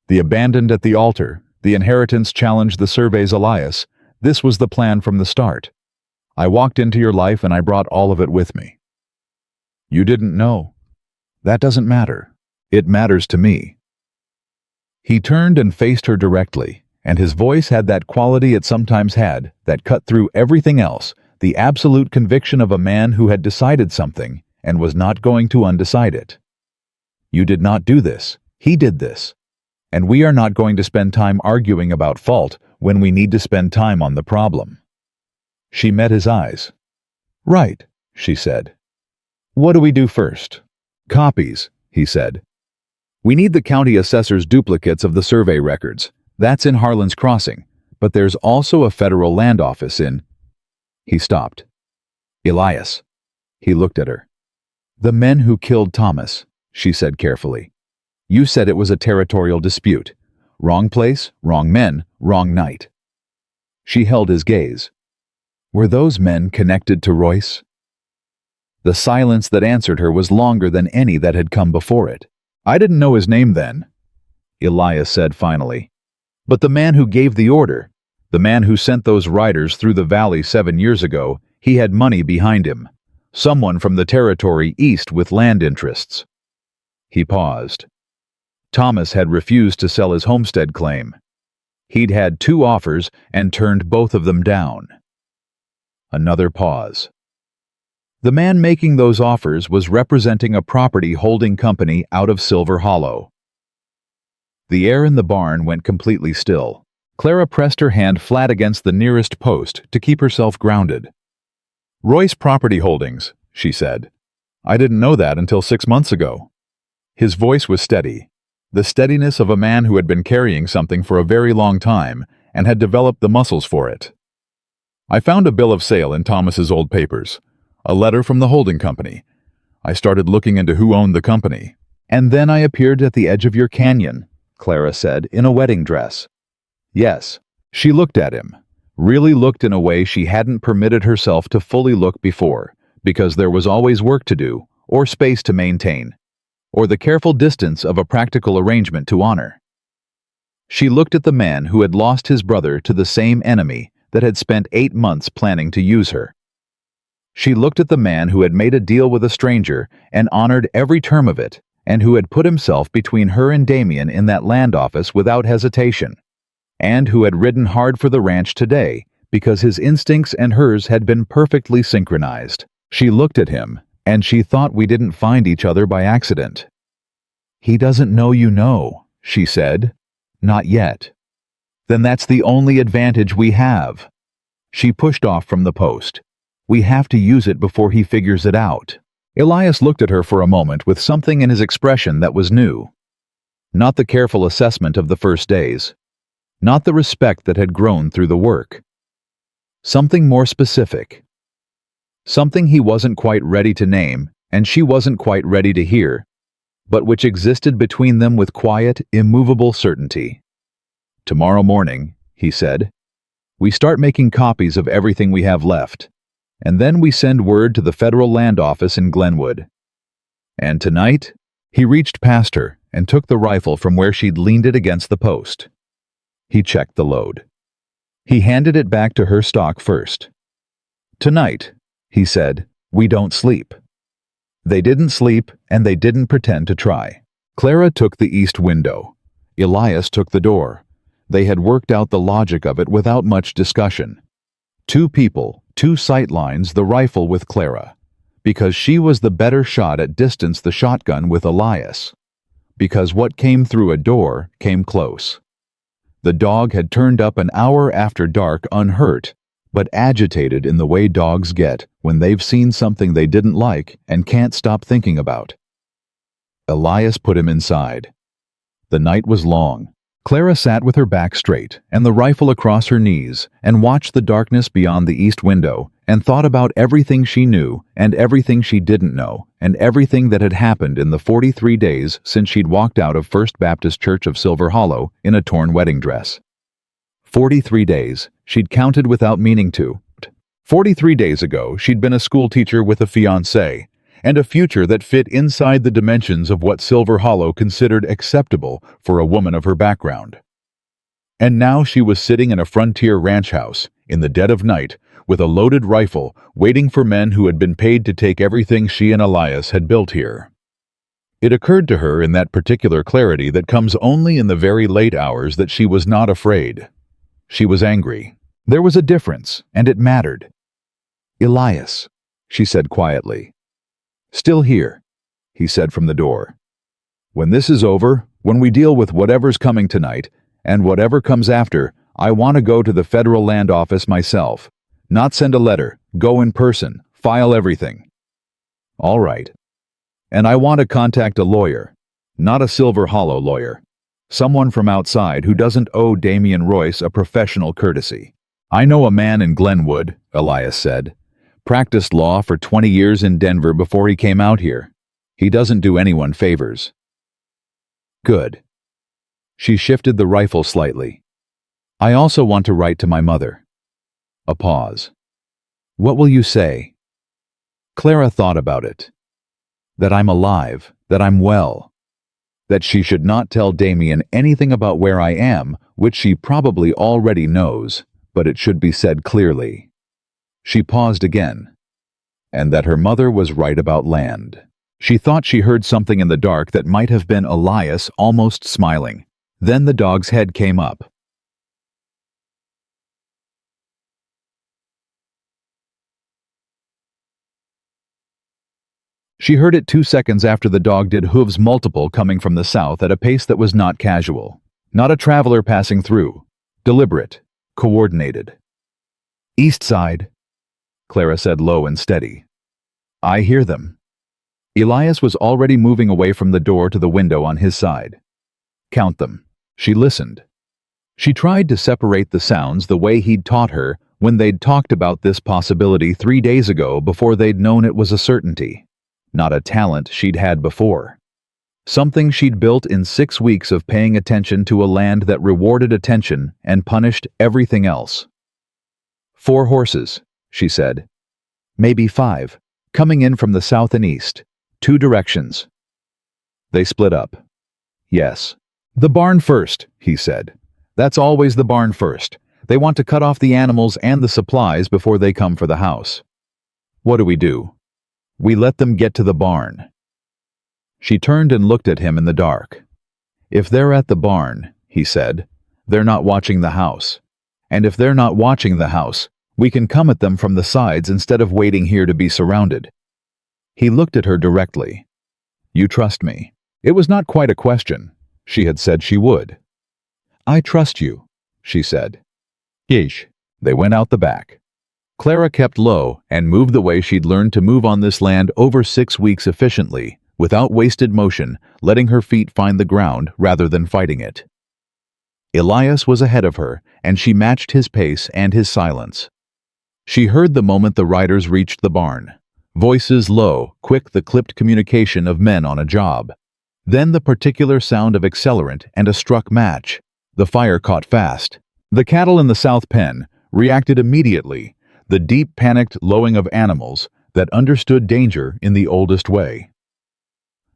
The abandoned at the altar, the inheritance challenged the survey's Elias. This was the plan from the start. I walked into your life and I brought all of it with me. You didn't know. That doesn't matter. It matters to me. He turned and faced her directly, and his voice had that quality it sometimes had, that cut through everything else, the absolute conviction of a man who had decided something and was not going to undecide it. You did not do this. He did this. And we are not going to spend time arguing about fault when we need to spend time on the problem. She met his eyes. Right, she said. What do we do first? Copies, he said. We need the county assessor's duplicates of the survey records. That's in Harlan's Crossing, but there's also a federal land office in... He stopped. Elias. He looked at her. The men who killed Thomas, she said carefully. You said it was a territorial dispute. Wrong place, wrong men, wrong night. She held his gaze. Were those men connected to Royce? The silence that answered her was longer than any that had come before it. I didn't know his name then, Elias said finally. But the man who gave the order, the man who sent those riders through the valley 7 years ago, he had money behind him. Someone from the territory east with land interests. He paused. Thomas had refused to sell his homestead claim. He'd had 2 offers and turned both of them down. Another pause. The man making those offers was representing a property holding company out of Silver Hollow. The air in the barn went completely still. Clara pressed her hand flat against the nearest post to keep herself grounded. Royce Property Holdings, she said. I didn't know that until 6 months ago. His voice was steady, the steadiness of a man who had been carrying something for a very long time and had developed the muscles for it. I found a bill of sale in Thomas's old papers. A letter from the holding company. I started looking into who owned the company. And then I appeared at the edge of your canyon, Clara said, in a wedding dress. Yes. She looked at him, really looked in a way she hadn't permitted herself to fully look before, because there was always work to do, or space to maintain, or the careful distance of a practical arrangement to honor. She looked at the man who had lost his brother to the same enemy that had spent 8 months planning to use her. She looked at the man who had made a deal with a stranger and honored every term of it, and who had put himself between her and Damien in that land office without hesitation, and who had ridden hard for the ranch today because his instincts and hers had been perfectly synchronized. She looked at him, and she thought we didn't find each other by accident. He doesn't know you know, she said. Not yet. Then that's the only advantage we have. She pushed off from the post. We have to use it before he figures it out. Elias looked at her for a moment with something in his expression that was new. Not the careful assessment of the first days. Not the respect that had grown through the work. Something more specific. Something he wasn't quite ready to name, and she wasn't quite ready to hear, but which existed between them with quiet, immovable certainty. Tomorrow morning, he said, we start making copies of everything we have left. And then we send word to the federal land office in Glenwood. And tonight, he reached past her and took the rifle from where she'd leaned it against the post. He checked the load. He handed it back to her stock first. Tonight, he said, we don't sleep. They didn't sleep, and they didn't pretend to try. Clara took the east window. Elias took the door. They had worked out the logic of it without much discussion. 2 people, 2 sight lines, the rifle with Clara. Because she was the better shot at distance, the shotgun with Elias. Because what came through a door came close. The dog had turned up an hour after dark unhurt, but agitated in the way dogs get when they've seen something they didn't like and can't stop thinking about. Elias put him inside. The night was long. Clara sat with her back straight and the rifle across her knees and watched the darkness beyond the east window and thought about everything she knew and everything she didn't know and everything that had happened in the 43 days since she'd walked out of First Baptist Church of Silver Hollow in a torn wedding dress. 43 days, she'd counted without meaning to. 43 days ago, she'd been a school teacher with a fiancé, and a future that fit inside the dimensions of what Silver Hollow considered acceptable for a woman of her background. And now she was sitting in a frontier ranch house, in the dead of night, with a loaded rifle, waiting for men who had been paid to take everything she and Elias had built here. It occurred to her in that particular clarity that comes only in the very late hours that she was not afraid. She was angry. There was a difference, and it mattered. "Elias," she said quietly. "Still here," he said from the door. "When this is over, when we deal with whatever's coming tonight, and whatever comes after, I want to go to the federal land office myself. Not send a letter, go in person, file everything." "All right. And I want to contact a lawyer, not a Silver Hollow lawyer. Someone from outside who doesn't owe Damian Royce a professional courtesy. I know a man in Glenwood," Elias said. "Practiced law for 20 years in Denver before he came out here. He doesn't do anyone favors." "Good." She shifted the rifle slightly. "I also want to write to my mother." A pause. "What will you say?" Clara thought about it. That I'm alive, that I'm well. That she should not tell Damian anything about where I am, which she probably already knows, but it should be said clearly. She paused again. And that her mother was right about land. She thought she heard something in the dark that might have been Elias almost smiling. Then the dog's head came up. She heard it 2 seconds after the dog did hooves multiple coming from the south at a pace that was not casual. Not a traveler passing through. Deliberate. Coordinated. "East side," Clara said low and steady. "I hear them." Elias was already moving away from the door to the window on his side. "Count them." She listened. She tried to separate the sounds the way he'd taught her when they'd talked about this possibility 3 days ago before they'd known it was a certainty. Not a talent she'd had before. Something she'd built in 6 weeks of paying attention to a land that rewarded attention and punished everything else. 4 horses, she said. Maybe 5, coming in from the south and east, 2 directions. They split up. Yes. "The barn first," he said. "That's always the barn first. They want to cut off the animals and the supplies before they come for the house. What do? We let them get to the barn." She turned and looked at him in the dark. "If they're at the barn," he said, "they're not watching the house. And if they're not watching the house, we can come at them from the sides instead of waiting here to be surrounded." He looked at her directly. "You trust me?" It was not quite a question. She had said she would. "I trust you," she said. "Yeesh." They went out the back. Clara kept low and moved the way she'd learned to move on this land over 6 weeks efficiently, without wasted motion, letting her feet find the ground rather than fighting it. Elias was ahead of her, and she matched his pace and his silence. She heard the moment the riders reached the barn. Voices low, quick the clipped communication of men on a job. Then the particular sound of accelerant and a struck match. The fire caught fast. The cattle in the south pen reacted immediately, the deep panicked lowing of animals that understood danger in the oldest way.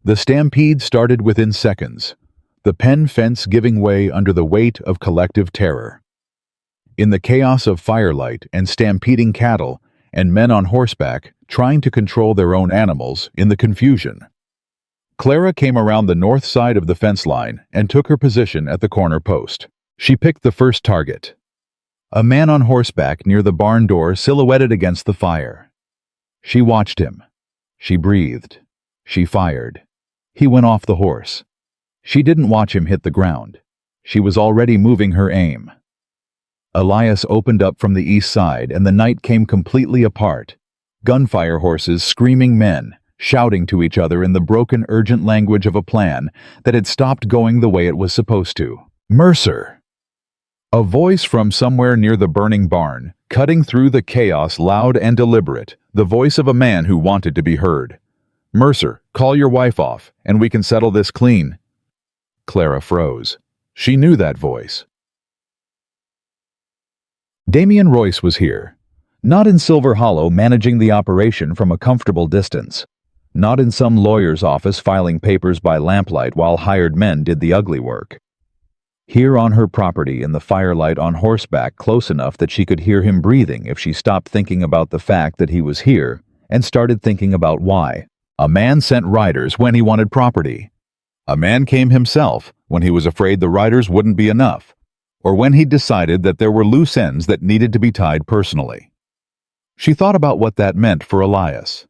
The stampede started within seconds, the pen fence giving way under the weight of collective terror. In the chaos of firelight and stampeding cattle and men on horseback trying to control their own animals in the confusion, Clara came around the north side of the fence line and took her position at the corner post. She picked the first target. A man on horseback near the barn door silhouetted against the fire. She watched him. She breathed. She fired. He went off the horse. She didn't watch him hit the ground. She was already moving her aim. Elias opened up from the east side and the night came completely apart. Gunfire horses, screaming men, shouting to each other in the broken, urgent language of a plan that had stopped going the way it was supposed to. "Mercer!" A voice from somewhere near the burning barn, cutting through the chaos loud and deliberate, the voice of a man who wanted to be heard. "Mercer, call your wife off, and we can settle this clean." Clara froze. She knew that voice. Damian Royce was here. Not in Silver Hollow managing the operation from a comfortable distance. Not in some lawyer's office filing papers by lamplight while hired men did the ugly work. Here on her property in the firelight on horseback, close enough that she could hear him breathing if she stopped thinking about the fact that he was here and started thinking about why. A man sent riders when he wanted property. A man came himself when he was afraid the riders wouldn't be enough, or when he decided that there were loose ends that needed to be tied personally. She thought about what that meant for Elias.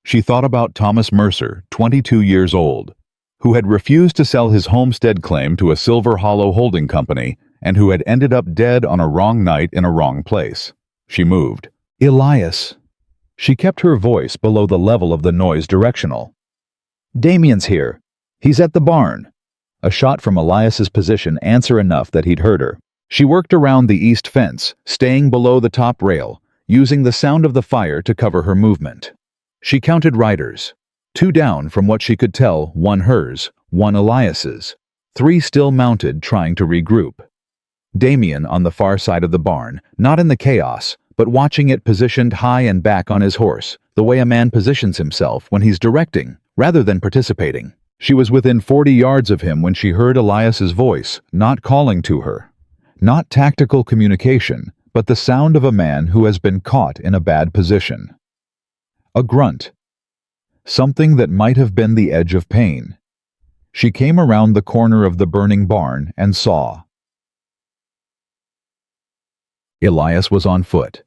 She thought about Thomas Mercer, 22 years old, who had refused to sell his homestead claim to a Silver Hollow holding company and who had ended up dead on a wrong night in a wrong place. She moved. Elias. She kept her voice below the level of the noise directional. Damien's here. He's at the barn. A shot from Elias's position, answer enough that he'd heard her. She worked around the east fence, staying below the top rail, using the sound of the fire to cover her movement. She counted riders. 2 down from what she could tell, 1 hers, 1 Elias's, 3 still mounted trying to regroup. Damien on the far side of the barn, not in the chaos, but watching it positioned high and back on his horse, the way a man positions himself when he's directing, rather than participating. She was within 40 yards of him when she heard Elias's voice, not calling to her. Not tactical communication, but the sound of a man who has been caught in a bad position. A grunt. Something that might have been the edge of pain. She came around the corner of the burning barn and saw. Elias was on foot.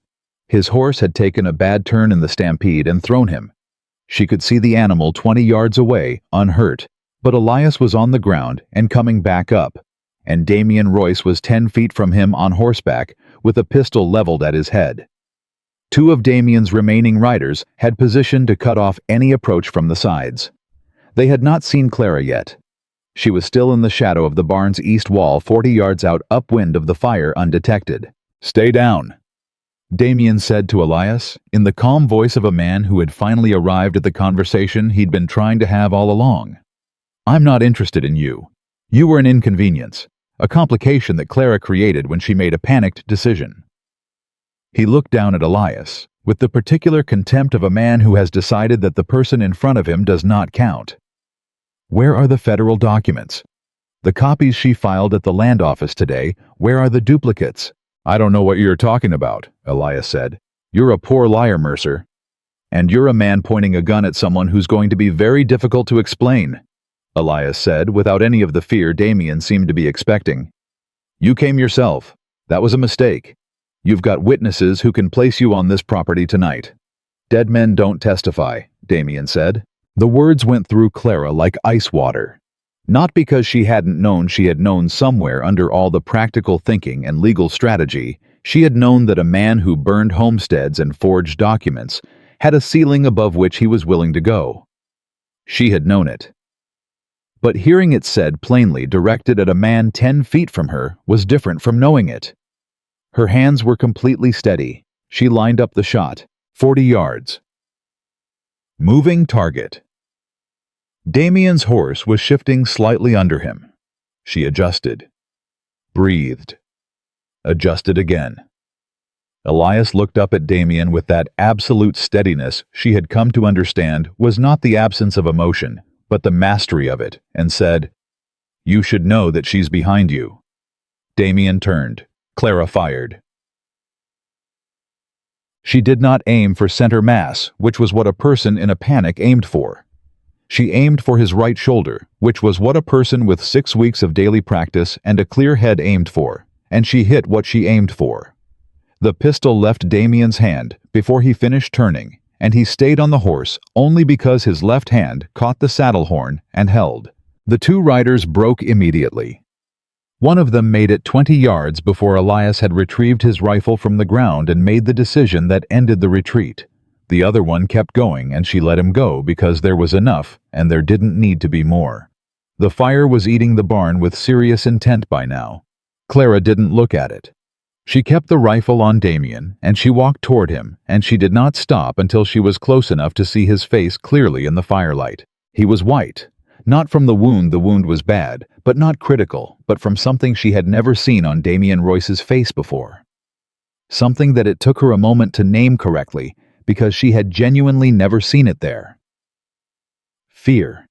His horse had taken a bad turn in the stampede and thrown him. She could see the animal 20 yards away, unhurt, but Elias was on the ground and coming back up, and Damien Royce was 10 feet from him on horseback with a pistol leveled at his head. 2 of Damien's remaining riders had positioned to cut off any approach from the sides. They had not seen Clara yet. She was still in the shadow of the barn's east wall 40 yards out upwind of the fire undetected. "Stay down," Damien said to Elias, in the calm voice of a man who had finally arrived at the conversation he'd been trying to have all along. "I'm not interested in you. You were an inconvenience, a complication that Clara created when she made a panicked decision." He looked down at Elias, with the particular contempt of a man who has decided that the person in front of him does not count. "Where are the federal documents? The copies she filed at the land office today, where are the duplicates?" "I don't know what you're talking about," Elias said. "You're a poor liar, Mercer. And you're a man pointing a gun at someone who's going to be very difficult to explain," Elias said, without any of the fear Damien seemed to be expecting. "You came yourself. That was a mistake. You've got witnesses who can place you on this property tonight." "Dead men don't testify," Damien said. The words went through Clara like ice water. Not because she hadn't known she had known somewhere under all the practical thinking and legal strategy, she had known that a man who burned homesteads and forged documents had a ceiling above which he was willing to go. She had known it. But hearing it said plainly directed at a man 10 feet from her was different from knowing it. Her hands were completely steady. She lined up the shot, 40 yards. Moving target. Damien's horse was shifting slightly under him. She adjusted. Breathed. Adjusted again. Elias looked up at Damien with that absolute steadiness she had come to understand was not the absence of emotion, but the mastery of it, and said, "You should know that she's behind you." Damien turned. Clara fired. She did not aim for center mass, which was what a person in a panic aimed for. She aimed for his right shoulder, which was what a person with 6 weeks of daily practice and a clear head aimed for, and she hit what she aimed for. The pistol left Damien's hand before he finished turning, and he stayed on the horse only because his left hand caught the saddle horn and held. The 2 riders broke immediately. One of them made it 20 yards before Elias had retrieved his rifle from the ground and made the decision that ended the retreat. The other one kept going, and she let him go because there was enough and there didn't need to be more. The fire was eating the barn with serious intent by now. Clara didn't look at it. She kept the rifle on Damien, and she walked toward him, and she did not stop until she was close enough to see his face clearly in the firelight. He was white. Not from the wound was bad, but not critical, but from something she had never seen on Damien Royce's face before. Something that it took her a moment to name correctly, because she had genuinely never seen it there. fear.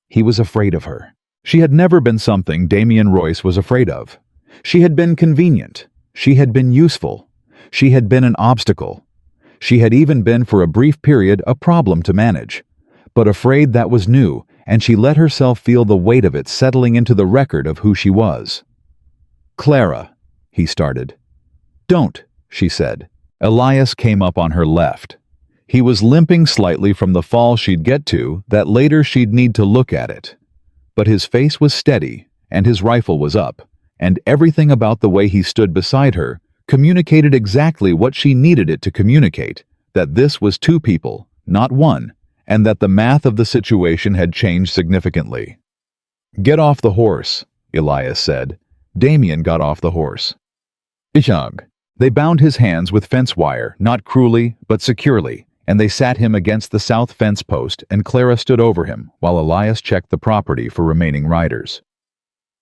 He was afraid of her. She had never been something Damien Royce was afraid of. She had been convenient. She had been useful. She had been an obstacle. She had even been for a brief period a problem to manage. But afraid that was new, and she let herself feel the weight of it settling into the record of who she was. "Clara," he started. "Don't," she said. Elias came up on her left. He was limping slightly from the fall she'd get to that later she'd need to look at it. But his face was steady, and his rifle was up, and everything about the way he stood beside her communicated exactly what she needed it to communicate, that this was two people, not one, and that the math of the situation had changed significantly. "Get off the horse," Elias said. Damien got off the horse. "Ishag." They bound his hands with fence wire, not cruelly, but securely, and they sat him against the south fence post, and Clara stood over him while Elias checked the property for remaining riders.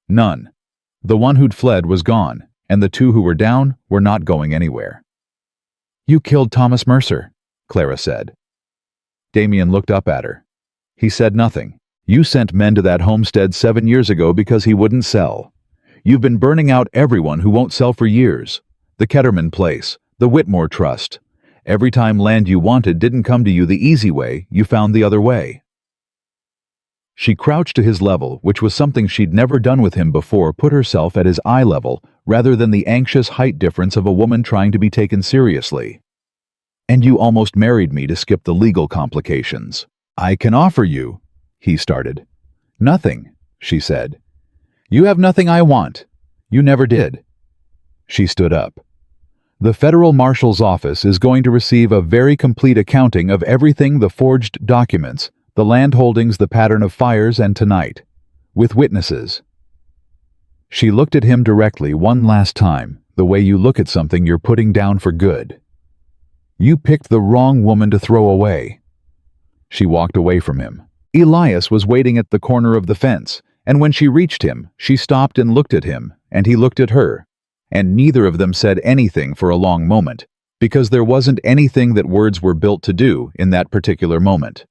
None. The one who'd fled was gone, and the two who were down were not going anywhere. "You killed Thomas Mercer," Clara said. Damien looked up at her. He said nothing. "You sent men to that homestead 7 years ago because he wouldn't sell. You've been burning out everyone who won't sell for years. The Ketterman place, the Whitmore Trust. Every time land you wanted didn't come to you the easy way, you found the other way." She crouched to his level, which was something she'd never done with him before, put herself at his eye level, rather than the anxious height difference of a woman trying to be taken seriously. "And you almost married me to skip the legal complications. I can offer you," he started. "Nothing," she said. "You have nothing I want. You never did." She stood up. "The Federal Marshal's Office is going to receive a very complete accounting of everything, the forged documents, the land holdings, the pattern of fires, and tonight. With witnesses." She looked at him directly one last time, the way you look at something you're putting down for good. "You picked the wrong woman to throw away." She walked away from him. Elias was waiting at the corner of the fence, and when she reached him, she stopped and looked at him, and he looked at her. And neither of them said anything for a long moment, because there wasn't anything that words were built to do in that particular moment.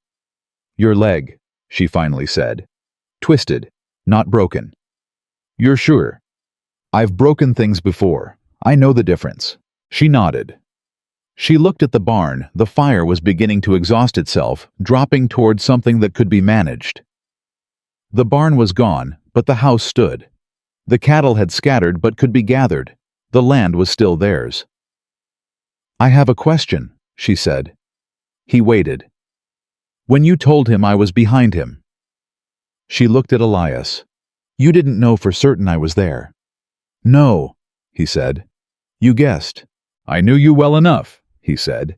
"Your leg," she finally said. "Twisted, not broken." "You're sure?" "I've broken things before. I know the difference." She nodded. She looked at the barn. The fire was beginning to exhaust itself, dropping toward something that could be managed. The barn was gone, but the house stood. The cattle had scattered but could be gathered. The land was still theirs. "I have a question," she said. He waited. "When you told him I was behind him." She looked at Elias. "You didn't know for certain I was there." "No," he said. "You guessed." "I knew you well enough," he said.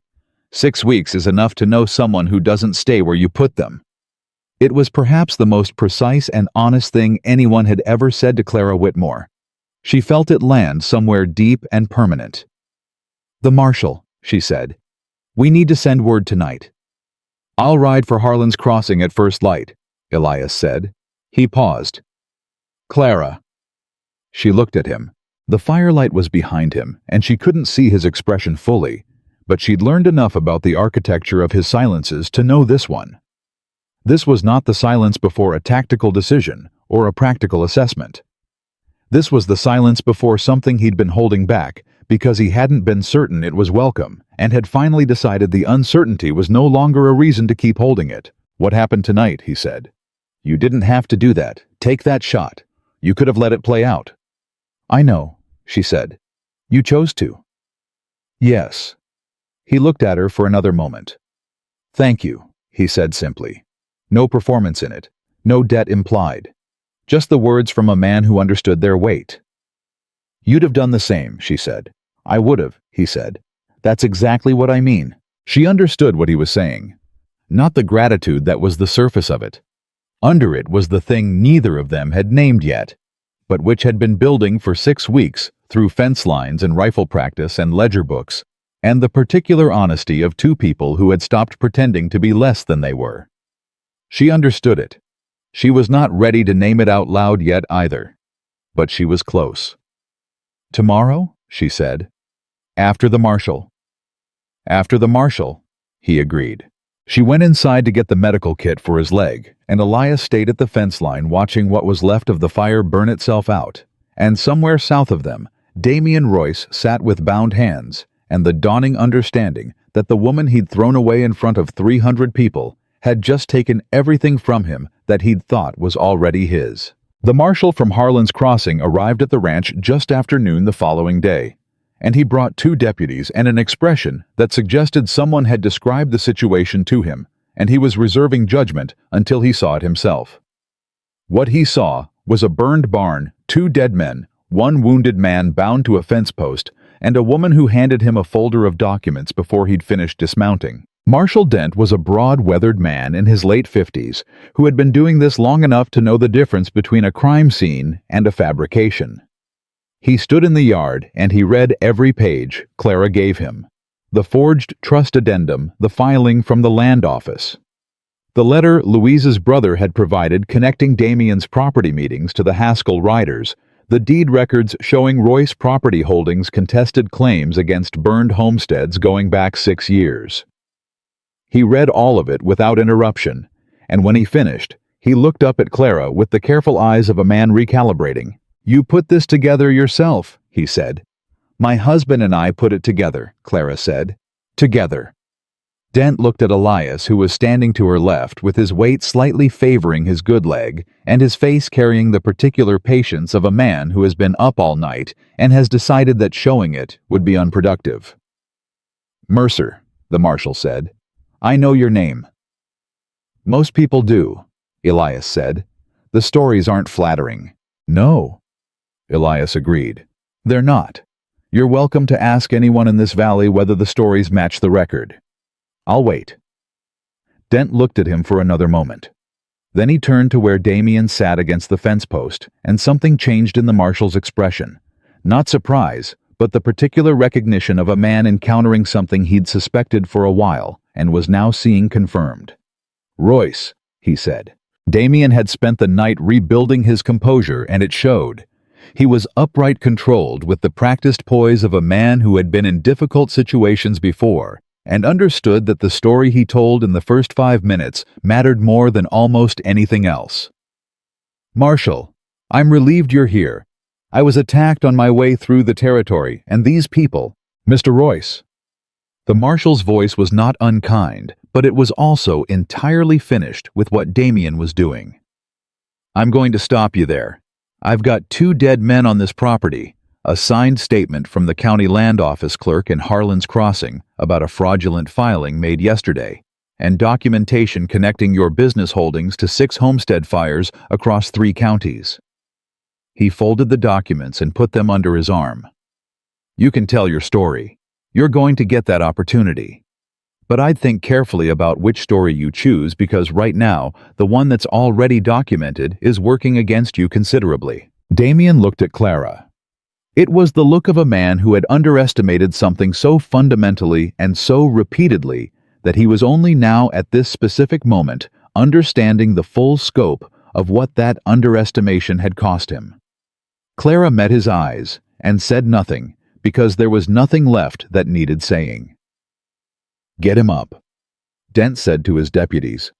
6 weeks is enough to know someone who doesn't stay where you put them." It was perhaps the most precise and honest thing anyone had ever said to Clara Whitmore. She felt it land somewhere deep and permanent. "The Marshal," she said. "We need to send word tonight." "I'll ride for Harlan's Crossing at first light," Elias said. He paused. "Clara." She looked at him. The firelight was behind him, and she couldn't see his expression fully, but she'd learned enough about the architecture of his silences to know this one. This was not the silence before a tactical decision or a practical assessment. This was the silence before something he'd been holding back because he hadn't been certain it was welcome and had finally decided the uncertainty was no longer a reason to keep holding it. "What happened tonight?" he said. "You didn't have to do that. Take that shot. You could have let it play out." "I know," she said. "You chose to." "Yes." He looked at her for another moment. "Thank you," he said simply. No performance in it, no debt implied. Just the words from a man who understood their weight. "You'd have done the same," she said. "I would have," he said. "That's exactly what I mean." She understood what he was saying. Not the gratitude that was the surface of it. Under it was the thing neither of them had named yet, but which had been building for 6 weeks through fence lines and rifle practice and ledger books, and the particular honesty of two people who had stopped pretending to be less than they were. She understood it. She was not ready to name it out loud yet either, but she was close. "Tomorrow?" she said. "After the Marshal." "After the Marshal," he agreed. She went inside to get the medical kit for his leg, and Elias stayed at the fence line watching what was left of the fire burn itself out. And somewhere south of them, Damien Royce sat with bound hands, and the dawning understanding that the woman he'd thrown away in front of 300 people had just taken everything from him that he'd thought was already his. The marshal from Harlan's Crossing arrived at the ranch just after noon the following day, and he brought 2 deputies and an expression that suggested someone had described the situation to him, and he was reserving judgment until he saw it himself. What he saw was a burned barn, 2 dead men, 1 wounded man bound to a fence post, and a woman who handed him a folder of documents before he'd finished dismounting. Marshal Dent was a broad, weathered man in his late 50s who had been doing this long enough to know the difference between a crime scene and a fabrication. He stood in the yard and he read every page Clara gave him. The forged trust addendum, the filing from the land office. The letter Louise's brother had provided connecting Damien's property meetings to the Haskell riders, the deed records showing Royce property holdings contested claims against burned homesteads going back 6 years. He read all of it without interruption, and when he finished, he looked up at Clara with the careful eyes of a man recalibrating. "You put this together yourself," he said. "My husband and I put it together," Clara said. "Together." Dent looked at Elias, who was standing to her left with his weight slightly favoring his good leg and his face carrying the particular patience of a man who has been up all night and has decided that showing it would be unproductive. "Mercer," the marshal said. "I know your name." "Most people do," Elias said. "The stories aren't flattering." "No," Elias agreed. "They're not. You're welcome to ask anyone in this valley whether the stories match the record. I'll wait." Dent looked at him for another moment. Then he turned to where Damien sat against the fence post, and something changed in the marshal's expression. Not surprise, but the particular recognition of a man encountering something he'd suspected for a while and was now seeing confirmed. "Royce," he said. Damien had spent the night rebuilding his composure, and it showed. He was upright, controlled, with the practiced poise of a man who had been in difficult situations before, and understood that the story he told in the first 5 minutes mattered more than almost anything else. "Marshal, I'm relieved you're here. I was attacked on my way through the territory, and these people—" "Mr. Royce." The marshal's voice was not unkind, but it was also entirely finished with what Damien was doing. "I'm going to stop you there. I've got 2 dead men on this property, a signed statement from the county land office clerk in Harlan's Crossing about a fraudulent filing made yesterday, and documentation connecting your business holdings to 6 homestead fires across 3 counties. He folded the documents and put them under his arm. "You can tell your story. You're going to get that opportunity. But I'd think carefully about which story you choose, because right now, the one that's already documented is working against you considerably." Damien looked at Clara. It was the look of a man who had underestimated something so fundamentally and so repeatedly that he was only now at this specific moment understanding the full scope of what that underestimation had cost him. Clara met his eyes and said nothing, because there was nothing left that needed saying. "Get him up," Dent said to his deputies.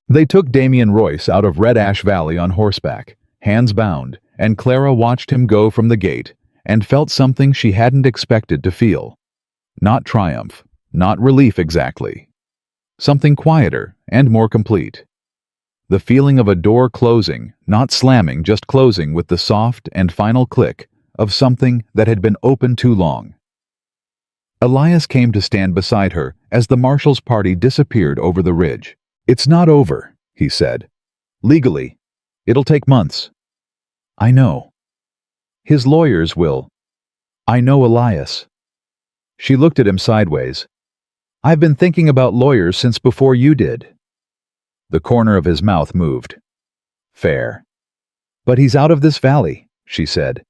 They took Damien Royce out of Red Ash Valley on horseback, hands bound, and Clara watched him go from the gate and felt something she hadn't expected to feel. Not triumph, not relief exactly. Something quieter and more complete. The feeling of a door closing, not slamming, just closing with the soft and final click of something that had been open too long. Elias came to stand beside her as the marshal's party disappeared over the ridge. "It's not over," he said. "Legally. It'll take months." "I know." "His lawyers will." "I know Elias." She looked at him sideways. "I've been thinking about lawyers since before you did." The corner of his mouth moved. "Fair." "But he's out of this valley," she said.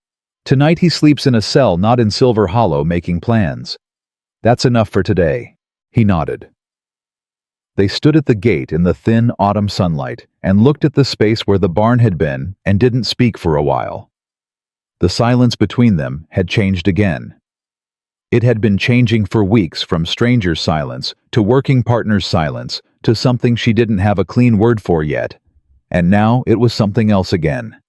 "Tonight he sleeps in a cell not in Silver Hollow making plans. That's enough for today." He nodded. They stood at the gate in the thin autumn sunlight and looked at the space where the barn had been and didn't speak for a while. The silence between them had changed again. It had been changing for weeks from stranger's silence to working partner's silence to something she didn't have a clean word for yet. And now it was something else again.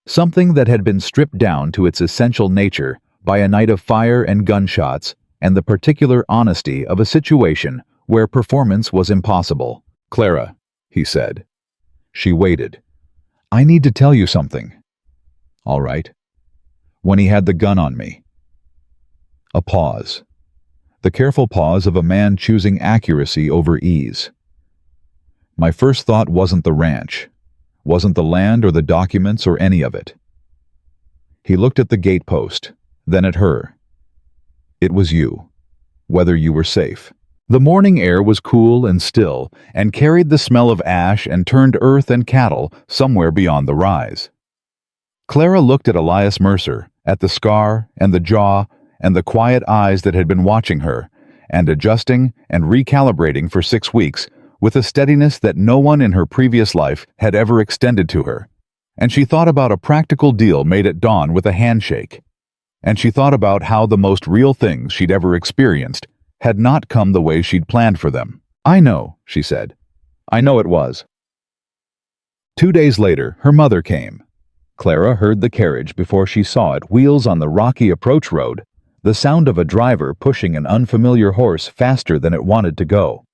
Something that had been stripped down to its essential nature by a night of fire and gunshots and the particular honesty of a situation where performance was impossible. "Clara," he said. She waited. "I need to tell you something." "All right." "When he had the gun on me." A pause. The careful pause of a man choosing accuracy over ease. "My first thought wasn't the ranch. Wasn't the land or the documents or any of it." He looked at the gatepost, then at her. "It was you. Whether you were safe." The morning air was cool and still and carried the smell of ash and turned earth and cattle somewhere beyond the rise. Clara looked at Elias Mercer, at the scar and the jaw and the quiet eyes that had been watching her, and adjusting and recalibrating for 6 weeks with a steadiness that no one in her previous life had ever extended to her. And she thought about a practical deal made at dawn with a handshake. And she thought about how the most real things she'd ever experienced had not come the way she'd planned for them. "I know," she said. "I know it was." 2 days later, her mother came. Clara heard the carriage before she saw it wheels on the rocky approach road, the sound of a driver pushing an unfamiliar horse faster than it wanted to go.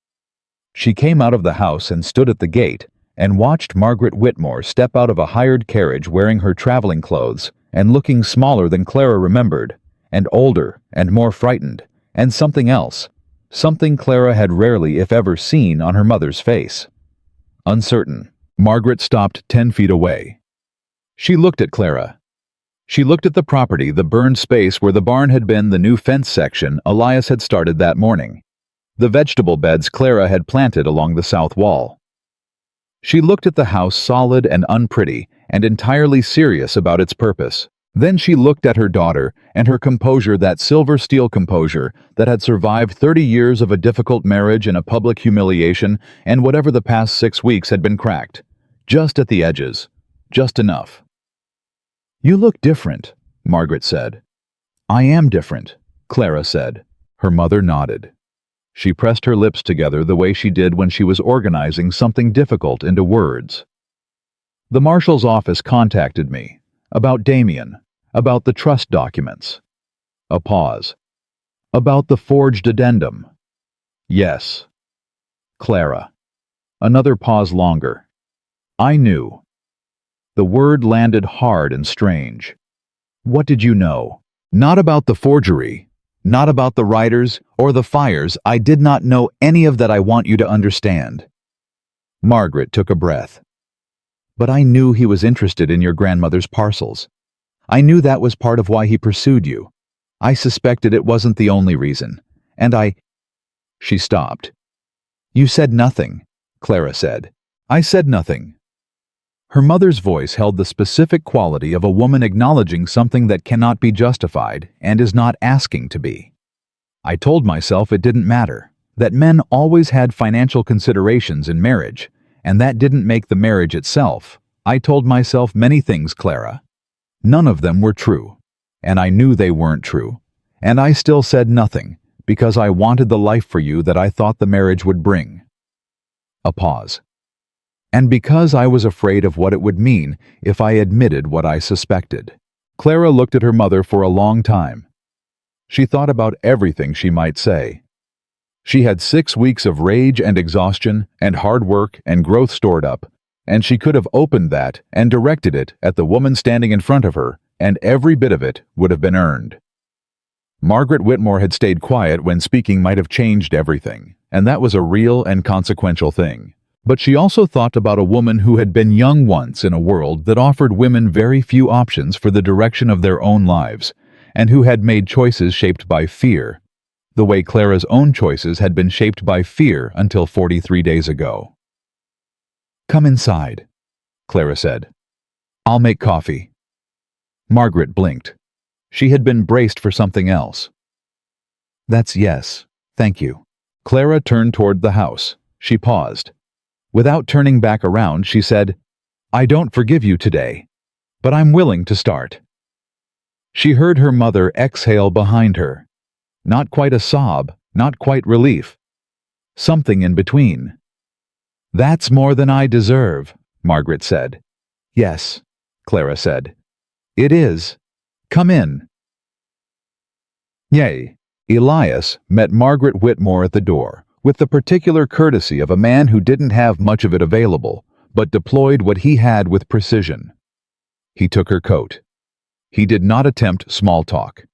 She came out of the house and stood at the gate and watched Margaret Whitmore step out of a hired carriage wearing her traveling clothes and looking smaller than Clara remembered, and older and more frightened, and something else, something Clara had rarely if ever seen on her mother's face. Uncertain, Margaret stopped 10 feet away. She looked at Clara. She looked at the property, the burned space where the barn had been, the new fence section Elias had started that morning, the vegetable beds Clara had planted along the south wall. She looked at the house, solid and unpretty and entirely serious about its purpose. Then she looked at her daughter and her composure, that silver steel composure that had survived 30 years of a difficult marriage and a public humiliation, and whatever the past 6 weeks had been cracked. Just at the edges. Just enough. "You look different," Margaret said. "I am different," Clara said. Her mother nodded. She pressed her lips together the way she did when she was organizing something difficult into words. "The marshal's office contacted me. About Damien. About the trust documents." A pause. "About the forged addendum." "Yes." "Clara." Another pause longer. "I knew." The word landed hard and strange. "What did you know?" "Not about the forgery. Not about the writers or the fires. I did not know any of that. I want you to understand." Margaret took a breath. "But I knew he was interested in your grandmother's parcels. I knew that was part of why he pursued you. I suspected it wasn't the only reason. And I—" She stopped. "You said nothing," Clara said. "I said nothing." Her mother's voice held the specific quality of a woman acknowledging something that cannot be justified and is not asking to be. "I told myself it didn't matter, that men always had financial considerations in marriage, and that didn't make the marriage itself. I told myself many things, Clara. None of them were true, and I knew they weren't true, and I still said nothing, because I wanted the life for you that I thought the marriage would bring." A pause. "And because I was afraid of what it would mean if I admitted what I suspected." Clara looked at her mother for a long time. She thought about everything she might say. She had 6 weeks of rage and exhaustion and hard work and growth stored up, and she could have opened that and directed it at the woman standing in front of her, and every bit of it would have been earned. Margaret Whitmore had stayed quiet when speaking might have changed everything, and that was a real and consequential thing. But she also thought about a woman who had been young once in a world that offered women very few options for the direction of their own lives, and who had made choices shaped by fear, the way Clara's own choices had been shaped by fear until 43 days ago. "Come inside," Clara said. "I'll make coffee." Margaret blinked. She had been braced for something else. "That's yes, thank you." Clara turned toward the house. She paused. Without turning back around, she said, "I don't forgive you today, but I'm willing to start." She heard her mother exhale behind her. Not quite a sob, not quite relief. Something in between. "That's more than I deserve," Margaret said. "Yes," Clara said. "It is. Come in." Yay. Elias met Margaret Whitmore at the door, with the particular courtesy of a man who didn't have much of it available, but deployed what he had with precision. He took her coat. He did not attempt small talk.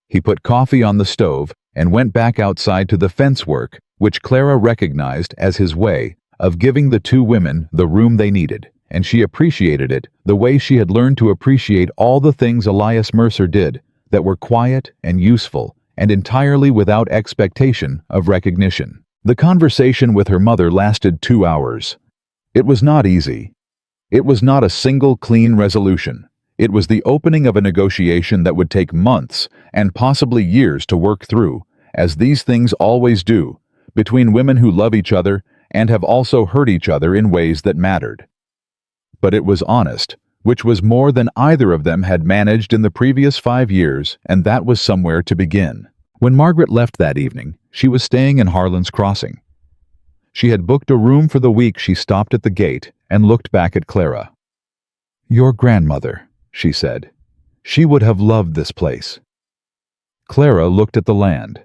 He put coffee on the stove and went back outside to the fence work, which Clara recognized as his way of giving the two women the room they needed, and she appreciated it the way she had learned to appreciate all the things Elias Mercer did that were quiet and useful and entirely without expectation of recognition. The conversation with her mother lasted 2 hours. It was not easy. It was not a single clean resolution. It was the opening of a negotiation that would take months and possibly years to work through, as these things always do, between women who love each other and have also hurt each other in ways that mattered. But it was honest, which was more than either of them had managed in the previous 5 years, and that was somewhere to begin. When Margaret left that evening, she was staying in Harlan's Crossing. She had booked a room for the week. She stopped at the gate and looked back at Clara. "Your grandmother," she said. "She would have loved this place." Clara looked at the land.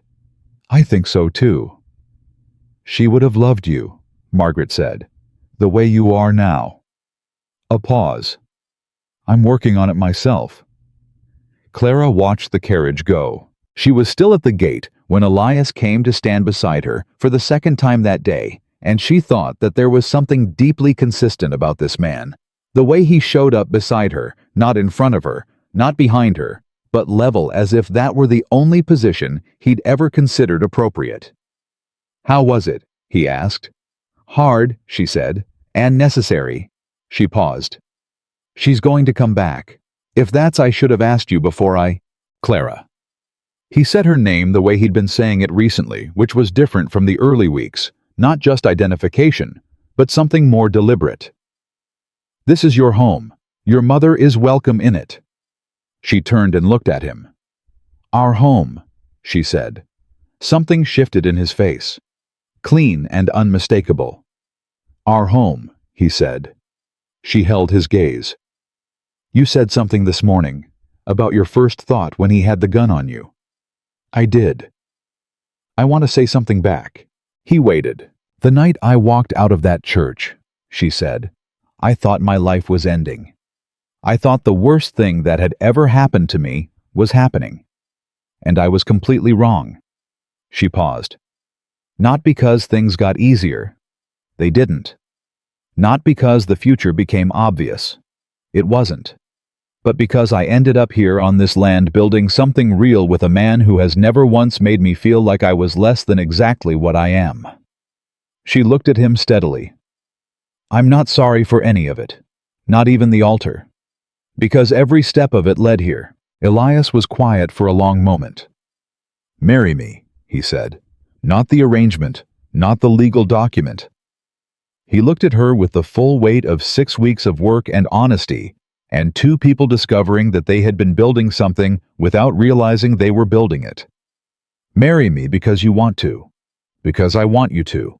"I think so too." "She would have loved you," Margaret said, "the way you are now." A pause. "I'm working on it myself." Clara watched the carriage go. She was still at the gate when Elias came to stand beside her for the second time that day, and she thought that there was something deeply consistent about this man. The way he showed up beside her, not in front of her, not behind her, but level, as if that were the only position he'd ever considered appropriate. "How was it?" he asked. "Hard," she said, "and necessary." She paused. "She's going to come back. If that's I should have asked you before I—" "Clara." He said her name the way he'd been saying it recently, which was different from the early weeks, not just identification, but something more deliberate. "This is your home. Your mother is welcome in it." She turned and looked at him. "Our home," she said. Something shifted in his face. Clean and unmistakable. "Our home," he said. She held his gaze. "You said something this morning, about your first thought when he had the gun on you." "I did. I want to say something back." He waited. "The night I walked out of that church," she said, "I thought my life was ending. I thought the worst thing that had ever happened to me was happening. And I was completely wrong." She paused. "Not because things got easier. They didn't. Not because the future became obvious. It wasn't. But because I ended up here on this land building something real with a man who has never once made me feel like I was less than exactly what I am." She looked at him steadily. "I'm not sorry for any of it. Not even the altar. Because every step of it led here." Elias was quiet for a long moment. "Marry me," he said. "Not the arrangement, not the legal document." He looked at her with the full weight of 6 weeks of work and honesty, and 2 people discovering that they had been building something without realizing they were building it. "Marry me because you want to. Because I want you to.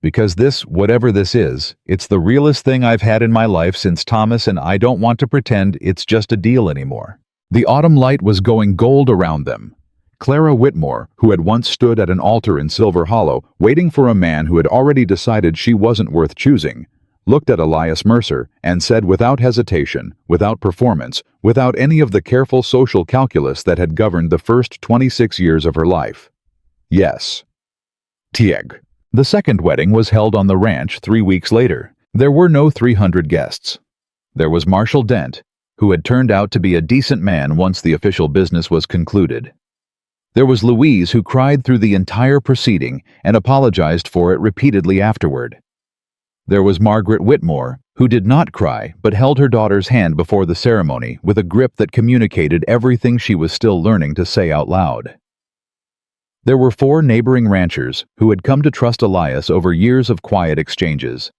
Because this, whatever this is, it's the realest thing I've had in my life since Thomas, and I don't want to pretend it's just a deal anymore." The autumn light was going gold around them. Clara Whitmore, who had once stood at an altar in Silver Hollow, waiting for a man who had already decided she wasn't worth choosing, looked at Elias Mercer and said without hesitation, without performance, without any of the careful social calculus that had governed the first 26 years of her life, "Yes." Tieg. The second wedding was held on the ranch 3 weeks later. There were no 300 guests. There was Marshall Dent, who had turned out to be a decent man once the official business was concluded. There was Louise, who cried through the entire proceeding and apologized for it repeatedly afterward. There was Margaret Whitmore, who did not cry but held her daughter's hand before the ceremony with a grip that communicated everything she was still learning to say out loud. There were 4 neighboring ranchers who had come to trust Elias over years of quiet exchanges,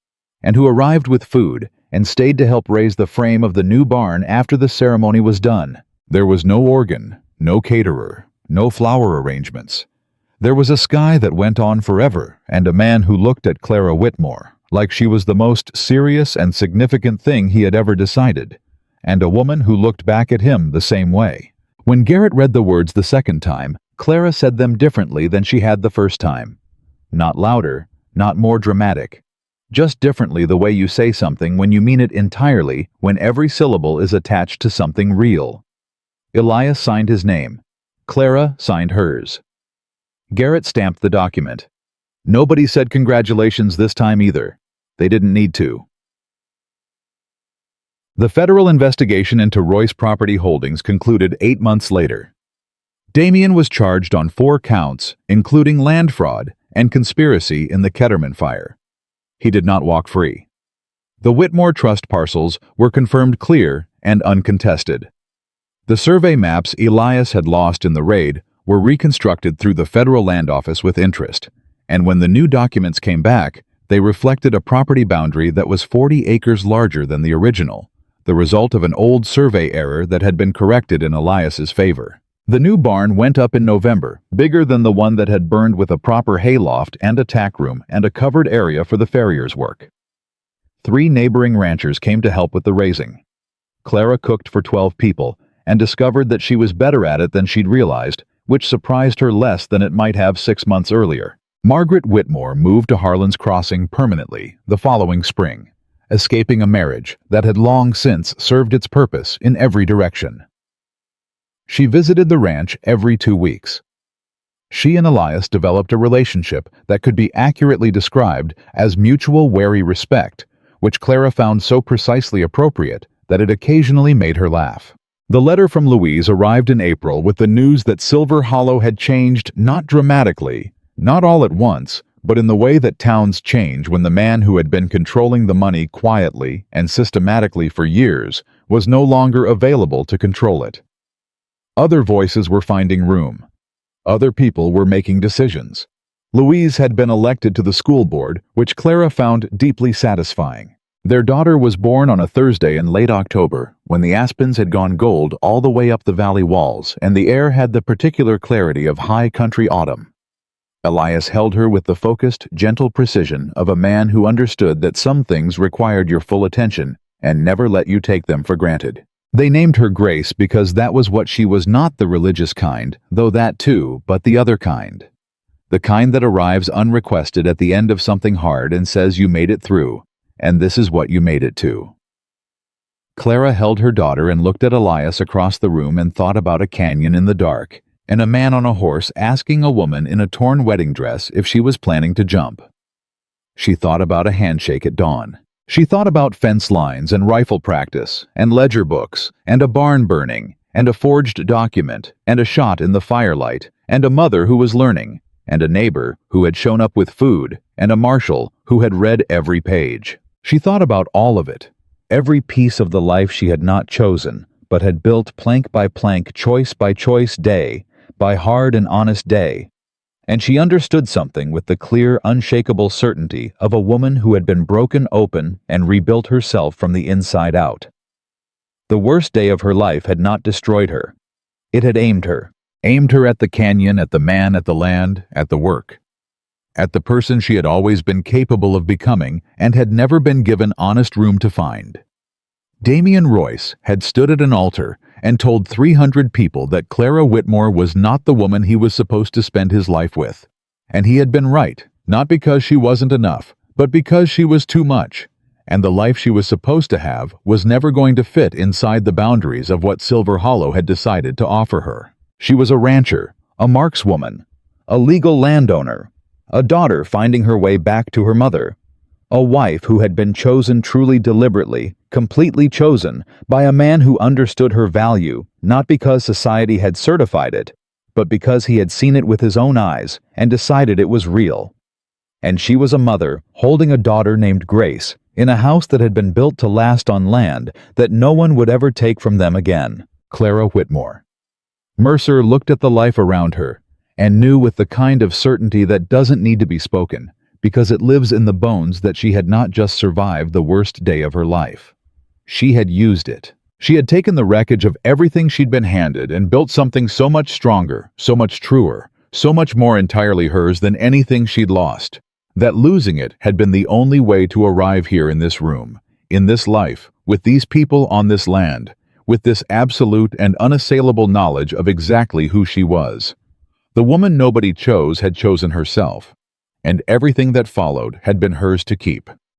and who arrived with food and stayed to help raise the frame of the new barn after the ceremony was done. There was no organ, no caterer, no flower arrangements. There was a sky that went on forever, and a man who looked at Clara Whitmore like she was the most serious and significant thing he had ever decided, and a woman who looked back at him the same way. When Garrett read the words the second time, Clara said them differently than she had the first time. Not louder, not more dramatic. Just differently, the way you say something when you mean it entirely, when every syllable is attached to something real. Elias signed his name. Clara signed hers. Garrett stamped the document. Nobody said congratulations this time either. They didn't need to. The federal investigation into Royce Property Holdings concluded 8 months later. Damien was charged on 4 counts, including land fraud and conspiracy in the Ketterman fire. He did not walk free. The Whitmore Trust parcels were confirmed clear and uncontested. The survey maps Elias had lost in the raid were reconstructed through the Federal Land Office with interest, and when the new documents came back, they reflected a property boundary that was 40 acres larger than the original, the result of an old survey error that had been corrected in Elias's favor. The new barn went up in November, bigger than the one that had burned, with a proper hayloft and a tack room and a covered area for the farrier's work. 3 neighboring ranchers came to help with the raising. Clara cooked for 12 people and discovered that she was better at it than she'd realized, which surprised her less than it might have 6 months earlier. Margaret Whitmore moved to Harlan's Crossing permanently the following spring, escaping a marriage that had long since served its purpose in every direction. She visited the ranch every 2 weeks. She and Elias developed a relationship that could be accurately described as mutual wary respect, which Clara found so precisely appropriate that it occasionally made her laugh. The letter from Louise arrived in April with the news that Silver Hollow had changed, not dramatically, not all at once, but in the way that towns change when the man who had been controlling the money quietly and systematically for years was no longer available to control it. Other voices were finding room. Other people were making decisions. Louise had been elected to the school board, which Clara found deeply satisfying. Their daughter was born on a Thursday in late October, when the aspens had gone gold all the way up the valley walls, and the air had the particular clarity of high country autumn. Elias held her with the focused, gentle precision of a man who understood that some things required your full attention and never let you take them for granted. They named her Grace because that was what she was, not the religious kind, though that too, but the other kind. The kind that arrives unrequested at the end of something hard and says you made it through, and this is what you made it to. Clara held her daughter and looked at Elias across the room and thought about a canyon in the dark, and a man on a horse asking a woman in a torn wedding dress if she was planning to jump. She thought about a handshake at dawn. She thought about fence lines and rifle practice, and ledger books, and a barn burning, and a forged document, and a shot in the firelight, and a mother who was learning, and a neighbor who had shown up with food, and a marshal who had read every page. She thought about all of it, every piece of the life she had not chosen, but had built plank by plank, choice by choice, day by hard and honest day. And she understood something with the clear, unshakable certainty of a woman who had been broken open and rebuilt herself from the inside out. The worst day of her life had not destroyed her. It had aimed her at the canyon, at the man, at the land, at the work, at the person she had always been capable of becoming and had never been given honest room to find. Damien Royce had stood at an altar and told 300 people that Clara Whitmore was not the woman he was supposed to spend his life with. And he had been right, not because she wasn't enough, but because she was too much, and the life she was supposed to have was never going to fit inside the boundaries of what Silver Hollow had decided to offer her. She was a rancher, a markswoman, a legal landowner, a daughter finding her way back to her mother, a wife who had been chosen truly deliberately, completely chosen by a man who understood her value, not because society had certified it, but because he had seen it with his own eyes and decided it was real. And she was a mother holding a daughter named Grace in a house that had been built to last on land that no one would ever take from them again. Clara Whitmore. Mercer looked at the life around her and knew with the kind of certainty that doesn't need to be spoken, because it lives in the bones, that she had not just survived the worst day of her life. She had used it. She had taken the wreckage of everything she'd been handed and built something so much stronger, so much truer, so much more entirely hers than anything she'd lost, that losing it had been the only way to arrive here in this room, in this life, with these people on this land, with this absolute and unassailable knowledge of exactly who she was. The woman nobody chose had chosen herself, and everything that followed had been hers to keep.